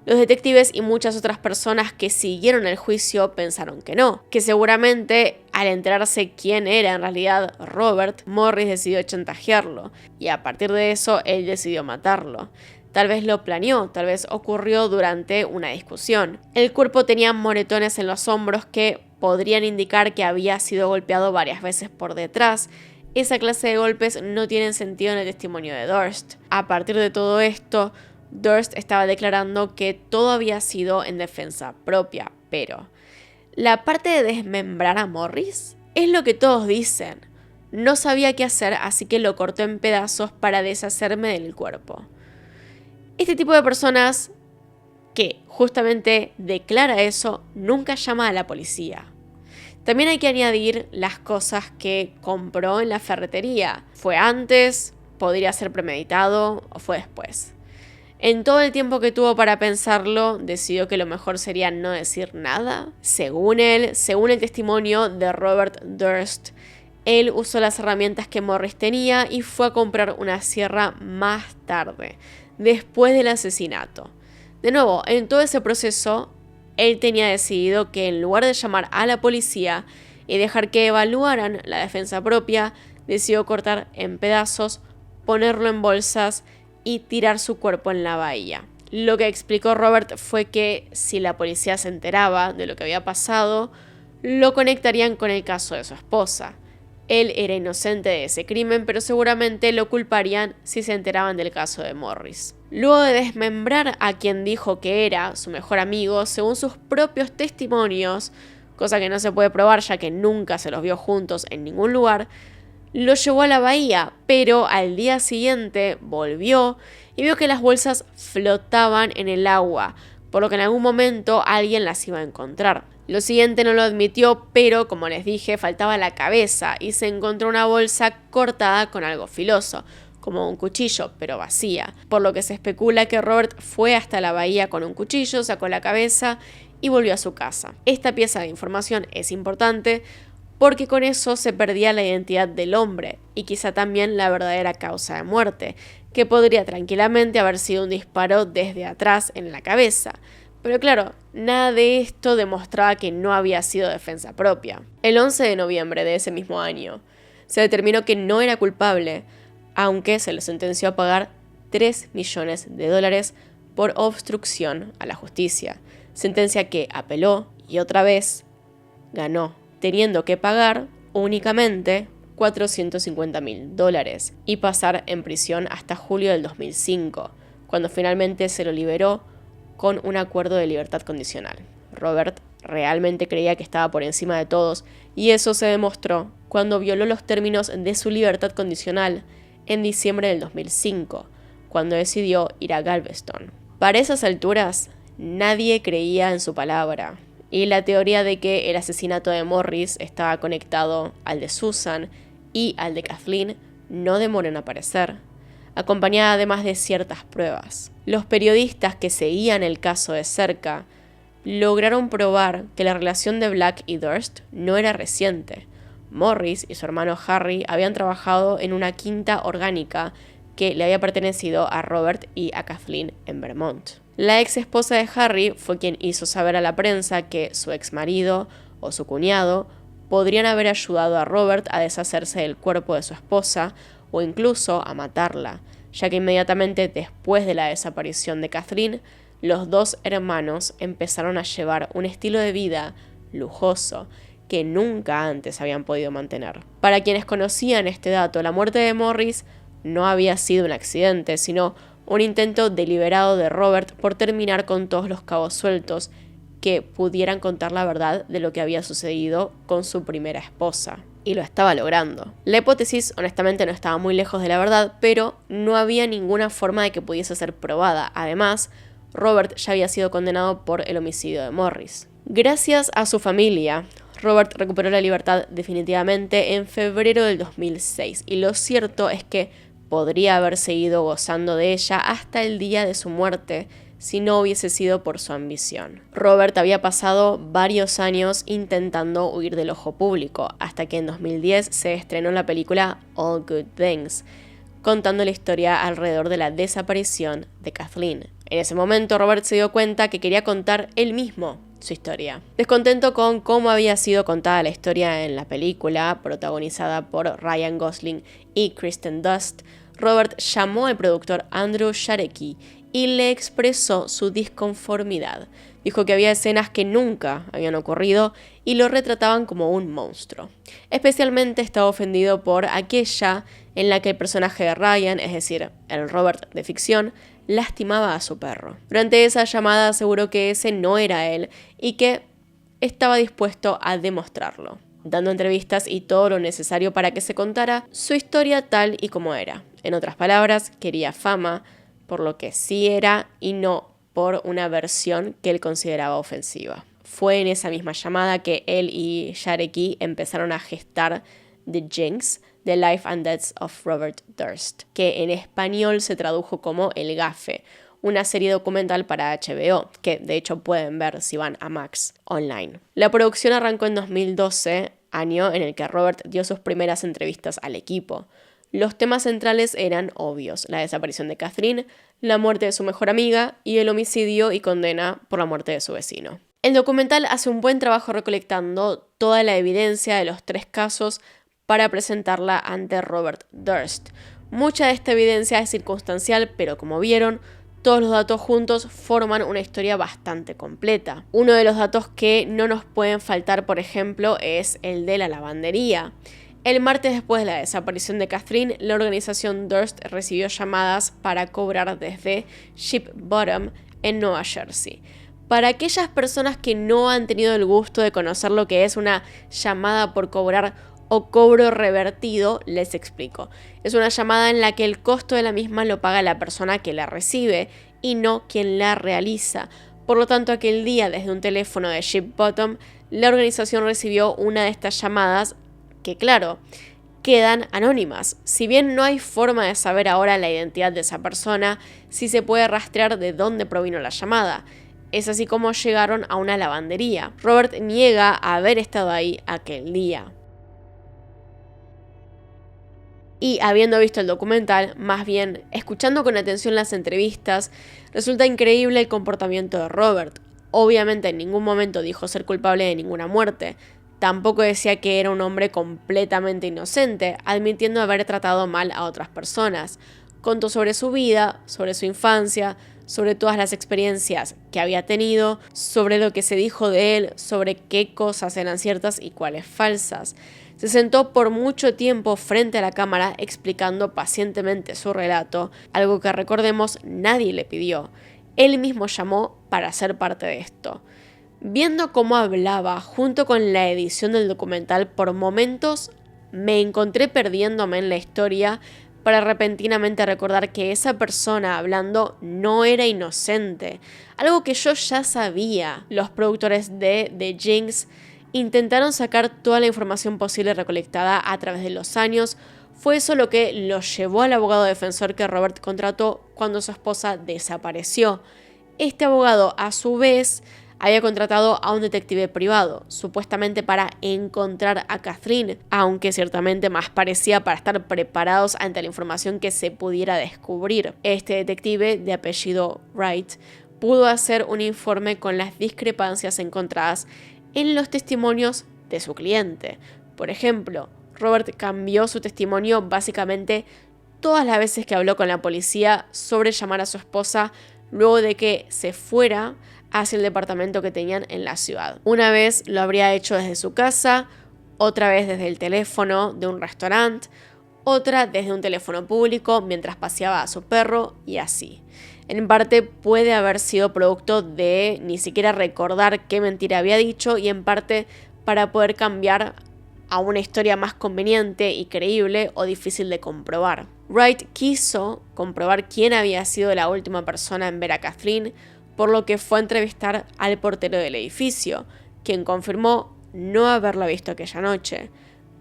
Los detectives y muchas otras personas que siguieron el juicio pensaron que no, que seguramente al enterarse quién era en realidad Robert, Morris decidió chantajearlo y a partir de eso él decidió matarlo. Tal vez lo planeó, tal vez ocurrió durante una discusión. El cuerpo tenía moretones en los hombros que podrían indicar que había sido golpeado varias veces por detrás. Esa clase de golpes no tienen sentido en el testimonio de Durst. A partir de todo esto, Durst estaba declarando que todo había sido en defensa propia, pero la parte de desmembrar a Morris es lo que todos dicen. No sabía qué hacer, así que lo cortó en pedazos para deshacerme del cuerpo. Este tipo de personas que justamente declara eso nunca llama a la policía. También hay que añadir las cosas que compró en la ferretería. ¿Fue antes? ¿Podría ser premeditado? ¿O fue después? En todo el tiempo que tuvo para pensarlo, decidió que lo mejor sería no decir nada. Según él, según el testimonio de Robert Durst, él usó las herramientas que Morris tenía y fue a comprar una sierra más tarde, después del asesinato. De nuevo, en todo ese proceso, él tenía decidido que en lugar de llamar a la policía y dejar que evaluaran la defensa propia, decidió cortar en pedazos, ponerlo en bolsas y tirar su cuerpo en la bahía. Lo que explicó Robert fue que si la policía se enteraba de lo que había pasado, lo conectarían con el caso de su esposa. Él era inocente de ese crimen, pero seguramente lo culparían si se enteraban del caso de Morris. Luego de desmembrar a quien dijo que era su mejor amigo, según sus propios testimonios, cosa que no se puede probar ya que nunca se los vio juntos en ningún lugar, lo llevó a la bahía, pero al día siguiente volvió y vio que las bolsas flotaban en el agua, por lo que en algún momento alguien las iba a encontrar. Lo siguiente no lo admitió, pero como les dije, faltaba la cabeza y se encontró una bolsa cortada con algo filoso, como un cuchillo, pero vacía, por lo que se especula que Robert fue hasta la bahía con un cuchillo, sacó la cabeza y volvió a su casa. Esta pieza de información es importante porque con eso se perdía la identidad del hombre y quizá también la verdadera causa de muerte, que podría tranquilamente haber sido un disparo desde atrás en la cabeza. Pero claro, nada de esto demostraba que no había sido defensa propia. El 11 de noviembre de ese mismo año, se determinó que no era culpable, aunque se le sentenció a pagar $3 millones por obstrucción a la justicia, sentencia que apeló y otra vez ganó, teniendo que pagar únicamente $450,000 y pasar en prisión hasta julio del 2005, cuando finalmente se lo liberó con un acuerdo de libertad condicional. Robert realmente creía que estaba por encima de todos y eso se demostró cuando violó los términos de su libertad condicional en diciembre del 2005, cuando decidió ir a Galveston. Para esas alturas, nadie creía en su palabra. Y la teoría de que el asesinato de Morris estaba conectado al de Susan y al de Kathleen no demoró en aparecer, acompañada además de ciertas pruebas. Los periodistas que seguían el caso de cerca lograron probar que la relación de Black y Durst no era reciente. Morris y su hermano Harry habían trabajado en una quinta orgánica que le había pertenecido a Robert y a Kathleen en Vermont. La ex esposa de Harry fue quien hizo saber a la prensa que su ex marido o su cuñado podrían haber ayudado a Robert a deshacerse del cuerpo de su esposa o incluso a matarla, ya que inmediatamente después de la desaparición de Kathleen, los dos hermanos empezaron a llevar un estilo de vida lujoso que nunca antes habían podido mantener. Para quienes conocían este dato, la muerte de Morris no había sido un accidente, sino un intento deliberado de Robert por terminar con todos los cabos sueltos que pudieran contar la verdad de lo que había sucedido con su primera esposa. Y lo estaba logrando. La hipótesis, honestamente, no estaba muy lejos de la verdad, pero no había ninguna forma de que pudiese ser probada. Además, Robert ya había sido condenado por el homicidio de Morris. Gracias a su familia, Robert recuperó la libertad definitivamente en febrero del 2006, y lo cierto es que podría haber seguido gozando de ella hasta el día de su muerte si no hubiese sido por su ambición. Robert había pasado varios años intentando huir del ojo público, hasta que en 2010 se estrenó la película All Good Things, contando la historia alrededor de la desaparición de Kathleen. En ese momento, Robert se dio cuenta que quería contar él mismo su historia. Descontento con cómo había sido contada la historia en la película, protagonizada por Ryan Gosling y Kristen Dunst, Robert llamó al productor Andrew Jarecki y le expresó su disconformidad. Dijo que había escenas que nunca habían ocurrido y lo retrataban como un monstruo. Especialmente estaba ofendido por aquella en la que el personaje de Ryan, es decir, el Robert de ficción, lastimaba a su perro. Durante esa llamada aseguró que ese no era él y que estaba dispuesto a demostrarlo, dando entrevistas y todo lo necesario para que se contara su historia tal y como era. En otras palabras, quería fama por lo que sí era y no por una versión que él consideraba ofensiva. Fue en esa misma llamada que él y Jarecki empezaron a gestar The Jinx, The Life and Death of Robert Durst, que en español se tradujo como El Gafe, una serie documental para HBO, que de hecho pueden ver si van a Max online. La producción arrancó en 2012, año en el que Robert dio sus primeras entrevistas al equipo. Los temas centrales eran obvios: la desaparición de Kathleen, la muerte de su mejor amiga y el homicidio y condena por la muerte de su vecino. El documental hace un buen trabajo recolectando toda la evidencia de los tres casos para presentarla ante Robert Durst. Mucha de esta evidencia es circunstancial, pero como vieron, todos los datos juntos forman una historia bastante completa. Uno de los datos que no nos pueden faltar, por ejemplo, es el de la lavandería. El martes después de la desaparición de Kathleen, la organización Durst recibió llamadas para cobrar desde Ship Bottom en Nueva Jersey. Para aquellas personas que no han tenido el gusto de conocer lo que es una llamada por cobrar o cobro revertido, les explico. Es una llamada en la que el costo de la misma lo paga la persona que la recibe y no quien la realiza. Por lo tanto, aquel día, desde un teléfono de Ship Bottom, la organización recibió una de estas llamadas que, claro, quedan anónimas. Si bien no hay forma de saber ahora la identidad de esa persona, sí se puede rastrear de dónde provino la llamada. Es así como llegaron a una lavandería. Robert niega haber estado ahí aquel día. Y habiendo visto el documental, más bien escuchando con atención las entrevistas, resulta increíble el comportamiento de Robert. Obviamente en ningún momento dijo ser culpable de ninguna muerte. Tampoco decía que era un hombre completamente inocente, admitiendo haber tratado mal a otras personas. Contó sobre su vida, sobre su infancia, sobre todas las experiencias que había tenido, sobre lo que se dijo de él, sobre qué cosas eran ciertas y cuáles falsas. Se sentó por mucho tiempo frente a la cámara explicando pacientemente su relato, algo que, recordemos, nadie le pidió. Él mismo llamó para ser parte de esto. Viendo cómo hablaba, junto con la edición del documental, por momentos me encontré perdiéndome en la historia para repentinamente recordar que esa persona hablando no era inocente, algo que yo ya sabía. Los productores de The Jinx intentaron sacar toda la información posible recolectada a través de los años. Fue eso lo que los llevó al abogado defensor que Robert contrató cuando su esposa desapareció. Este abogado, a su vez, había contratado a un detective privado, supuestamente para encontrar a Kathleen, aunque ciertamente más parecía para estar preparados ante la información que se pudiera descubrir. Este detective, de apellido Wright, pudo hacer un informe con las discrepancias encontradas en los testimonios de su cliente. Por ejemplo, Robert cambió su testimonio básicamente todas las veces que habló con la policía sobre llamar a su esposa luego de que se fuera hacia el departamento que tenían en la ciudad. Una vez lo habría hecho desde su casa, otra vez desde el teléfono de un restaurante, otra desde un teléfono público mientras paseaba a su perro y así. En parte puede haber sido producto de ni siquiera recordar qué mentira había dicho y en parte para poder cambiar a una historia más conveniente y creíble o difícil de comprobar. Wright quiso comprobar quién había sido la última persona en ver a Kathleen, por lo que fue a entrevistar al portero del edificio, quien confirmó no haberla visto aquella noche.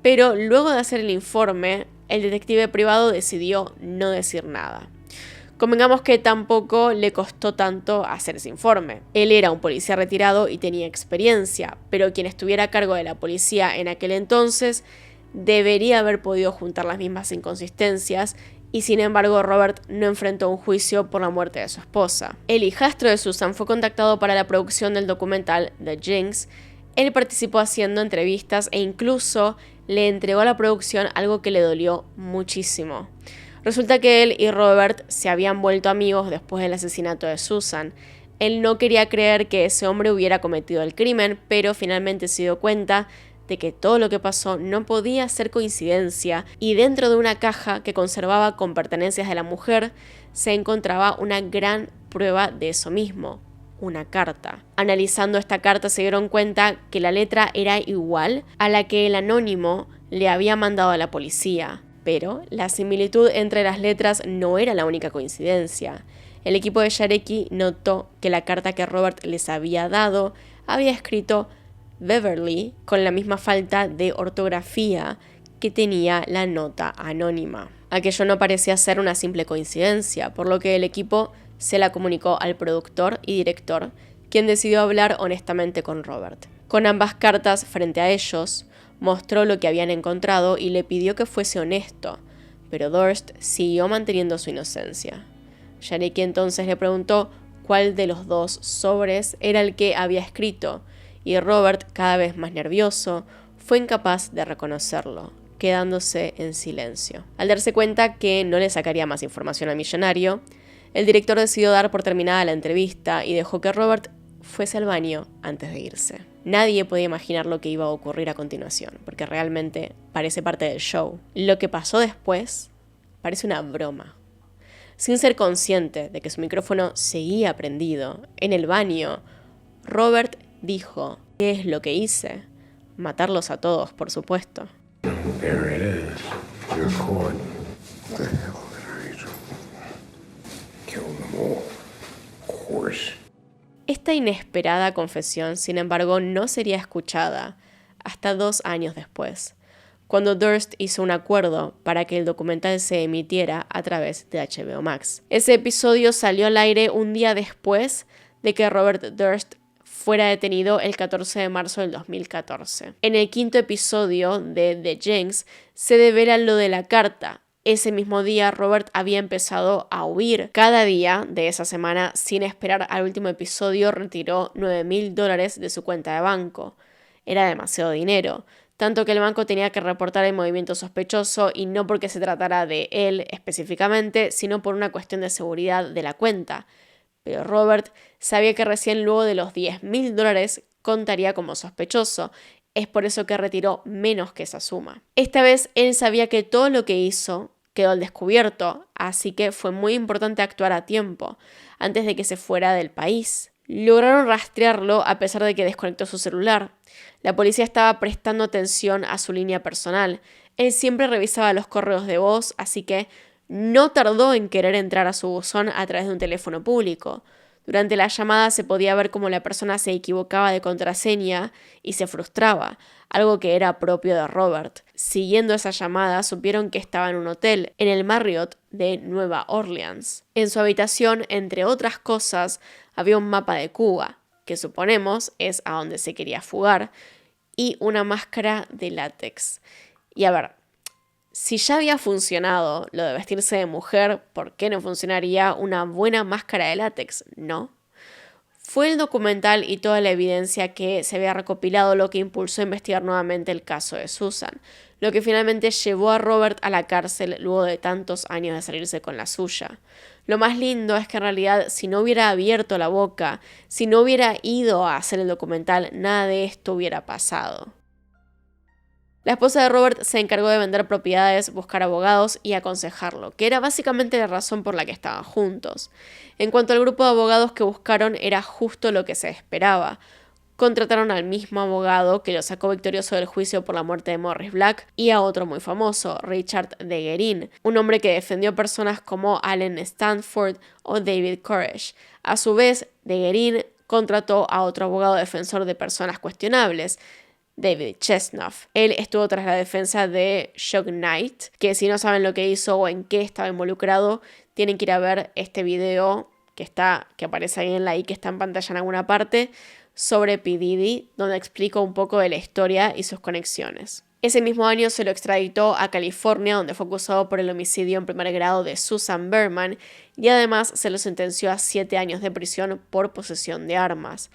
Pero luego de hacer el informe, el detective privado decidió no decir nada. Convengamos que tampoco le costó tanto hacer ese informe. Él era un policía retirado y tenía experiencia, pero quien estuviera a cargo de la policía en aquel entonces debería haber podido juntar las mismas inconsistencias y sin embargo Robert no enfrentó un juicio por la muerte de su esposa. El hijastro de Susan fue contactado para la producción del documental The Jinx. Él participó haciendo entrevistas e incluso le entregó a la producción algo que le dolió muchísimo. Resulta que él y Robert se habían vuelto amigos después del asesinato de Susan. Él no quería creer que ese hombre hubiera cometido el crimen, pero finalmente se dio cuenta de que todo lo que pasó no podía ser coincidencia y dentro de una caja que conservaba con pertenencias de la mujer se encontraba una gran prueba de eso mismo, una carta. Analizando esta carta se dieron cuenta que la letra era igual a la que el anónimo le había mandado a la policía. Pero la similitud entre las letras no era la única coincidencia. El equipo de Jarecki notó que la carta que Robert les había dado había escrito Beverly con la misma falta de ortografía que tenía la nota anónima. Aquello no parecía ser una simple coincidencia, por lo que el equipo se la comunicó al productor y director, quien decidió hablar honestamente con Robert. Con ambas cartas frente a ellos, mostró lo que habían encontrado y le pidió que fuese honesto, pero Durst siguió manteniendo su inocencia. Jarecki entonces le preguntó cuál de los dos sobres era el que había escrito, y Robert, cada vez más nervioso, fue incapaz de reconocerlo, quedándose en silencio. Al darse cuenta que no le sacaría más información al millonario, el director decidió dar por terminada la entrevista y dejó que Robert fuese al baño antes de irse. Nadie podía imaginar lo que iba a ocurrir a continuación, porque realmente parece parte del show. Lo que pasó después parece una broma. Sin ser consciente de que su micrófono seguía prendido, en el baño, Robert dijo, ¿qué es lo que hice? Matarlos a todos, por supuesto. There it is. You're caught. What the hell did I do? Kill them all. Of course. Esta inesperada confesión, sin embargo, no sería escuchada hasta 2 años después, cuando Durst hizo un acuerdo para que el documental se emitiera a través de HBO Max. Ese episodio salió al aire un día después de que Robert Durst fuera detenido el 14 de marzo del 2014. En el 5º episodio de The Jinx se devela lo de la carta. Ese mismo día, Robert había empezado a huir. Cada día de esa semana, sin esperar al último episodio, retiró $9,000 de su cuenta de banco. Era demasiado dinero, tanto que el banco tenía que reportar el movimiento sospechoso y no porque se tratara de él específicamente, sino por una cuestión de seguridad de la cuenta. Pero Robert sabía que recién luego de los $10,000 contaría como sospechoso. Es por eso que retiró menos que esa suma. Esta vez él sabía que todo lo que hizo quedó al descubierto, así que fue muy importante actuar a tiempo, antes de que se fuera del país. Lograron rastrearlo a pesar de que desconectó su celular. La policía estaba prestando atención a su línea personal. Él siempre revisaba los correos de voz, así que no tardó en querer entrar a su buzón a través de un teléfono público. Durante la llamada se podía ver cómo la persona se equivocaba de contraseña y se frustraba, algo que era propio de Robert. Siguiendo esa llamada, supieron que estaba en un hotel, en el Marriott de Nueva Orleans. En su habitación, entre otras cosas, había un mapa de Cuba, que suponemos es a donde se quería fugar, y una máscara de látex. Y a ver, si ya había funcionado lo de vestirse de mujer, ¿por qué no funcionaría una buena máscara de látex? ¿No? Fue el documental y toda la evidencia que se había recopilado lo que impulsó a investigar nuevamente el caso de Susan, lo que finalmente llevó a Robert a la cárcel luego de tantos años de salirse con la suya. Lo más lindo es que en realidad si no hubiera abierto la boca, si no hubiera ido a hacer el documental, nada de esto hubiera pasado. La esposa de Robert se encargó de vender propiedades, buscar abogados y aconsejarlo, que era básicamente la razón por la que estaban juntos. En cuanto al grupo de abogados que buscaron, era justo lo que se esperaba. Contrataron al mismo abogado que lo sacó victorioso del juicio por la muerte de Morris Black y a otro muy famoso, Richard de Guerin, un hombre que defendió personas como Allen Stanford o David Koresh. A su vez, de Guerin contrató a otro abogado defensor de personas cuestionables, David Chesnoff. Él estuvo tras la defensa de Suge Knight, que si no saben lo que hizo o en qué estaba involucrado, tienen que ir a ver este video que aparece ahí en la I, que está en pantalla en alguna parte, sobre P. Diddy, donde explico un poco de la historia y sus conexiones. Ese mismo año se lo extraditó a California, donde fue acusado por el homicidio en primer grado de Susan Berman, y además se lo sentenció a 7 años de prisión por posesión de armas.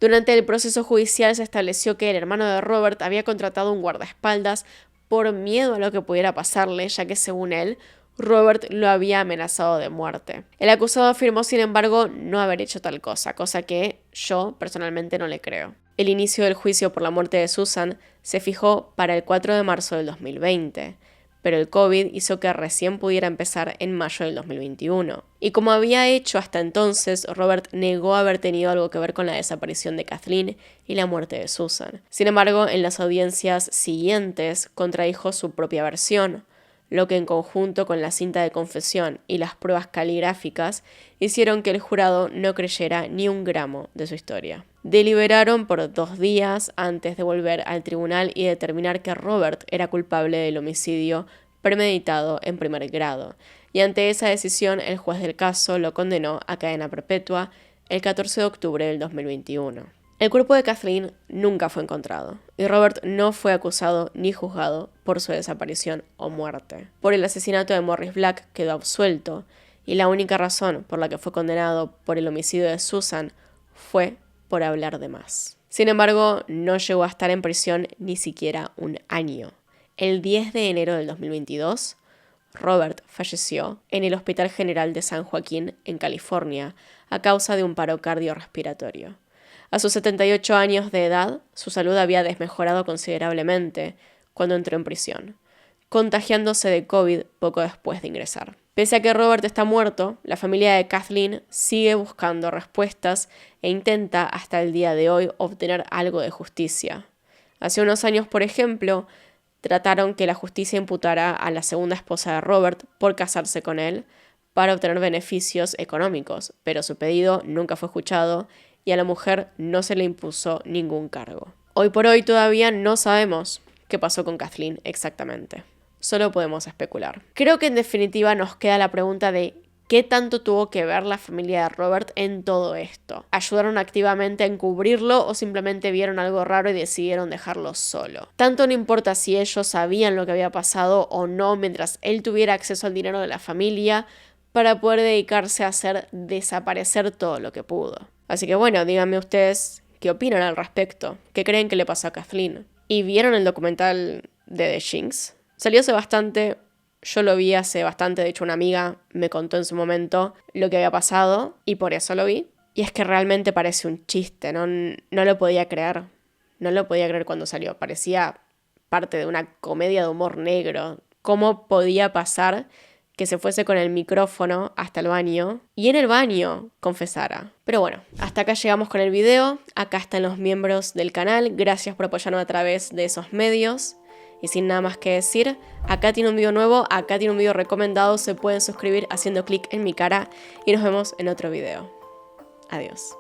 Durante el proceso judicial se estableció que el hermano de Robert había contratado un guardaespaldas por miedo a lo que pudiera pasarle, ya que según él, Robert lo había amenazado de muerte. El acusado afirmó, sin embargo, no haber hecho tal cosa que yo personalmente no le creo. El inicio del juicio por la muerte de Susan se fijó para el 4 de marzo del 2020, pero el COVID hizo que recién pudiera empezar en mayo del 2021. Y como había hecho hasta entonces, Robert negó haber tenido algo que ver con la desaparición de Kathleen y la muerte de Susan. Sin embargo, en las audiencias siguientes contradijo su propia versión, lo que en conjunto con la cinta de confesión y las pruebas caligráficas hicieron que el jurado no creyera ni un gramo de su historia. Deliberaron por 2 días antes de volver al tribunal y determinar que Robert era culpable del homicidio premeditado en primer grado, y ante esa decisión el juez del caso lo condenó a cadena perpetua el 14 de octubre del 2021. El cuerpo de Kathleen nunca fue encontrado, y Robert no fue acusado ni juzgado por su desaparición o muerte. Por el asesinato de Morris Black quedó absuelto, y la única razón por la que fue condenado por el homicidio de Susan fue por hablar de más. Sin embargo, no llegó a estar en prisión ni siquiera un año. El 10 de enero del 2022, Robert falleció en el Hospital General de San Joaquín, en California, a causa de un paro cardiorrespiratorio. A sus 78 años de edad, su salud había desmejorado considerablemente cuando entró en prisión, contagiándose de COVID poco después de ingresar. Pese a que Robert está muerto, la familia de Kathleen sigue buscando respuestas e intenta hasta el día de hoy obtener algo de justicia. Hace unos años, por ejemplo, trataron que la justicia imputara a la segunda esposa de Robert por casarse con él para obtener beneficios económicos, pero su pedido nunca fue escuchado y a la mujer no se le impuso ningún cargo. Hoy por hoy todavía no sabemos qué pasó con Kathleen exactamente. Solo podemos especular. Creo que en definitiva nos queda la pregunta de ¿qué tanto tuvo que ver la familia de Robert en todo esto? ¿Ayudaron activamente a encubrirlo o simplemente vieron algo raro y decidieron dejarlo solo? Tanto no importa si ellos sabían lo que había pasado o no mientras él tuviera acceso al dinero de la familia para poder dedicarse a hacer desaparecer todo lo que pudo. Así que bueno, díganme ustedes qué opinan al respecto. ¿Qué creen que le pasó a Kathleen? ¿Y vieron el documental de The Jinx? Salió hace bastante, yo lo vi hace bastante, de hecho una amiga me contó en su momento lo que había pasado y por eso lo vi. Y es que realmente parece un chiste, no lo podía creer. No lo podía creer cuando salió, parecía parte de una comedia de humor negro. ¿Cómo podía pasar que se fuese con el micrófono hasta el baño y en el baño confesara? Pero bueno, hasta acá llegamos con el video. Acá están los miembros del canal, gracias por apoyarnos a través de esos medios. Y sin nada más que decir, acá tiene un video nuevo, acá tiene un video recomendado, se pueden suscribir haciendo clic en mi cara y nos vemos en otro video. Adiós.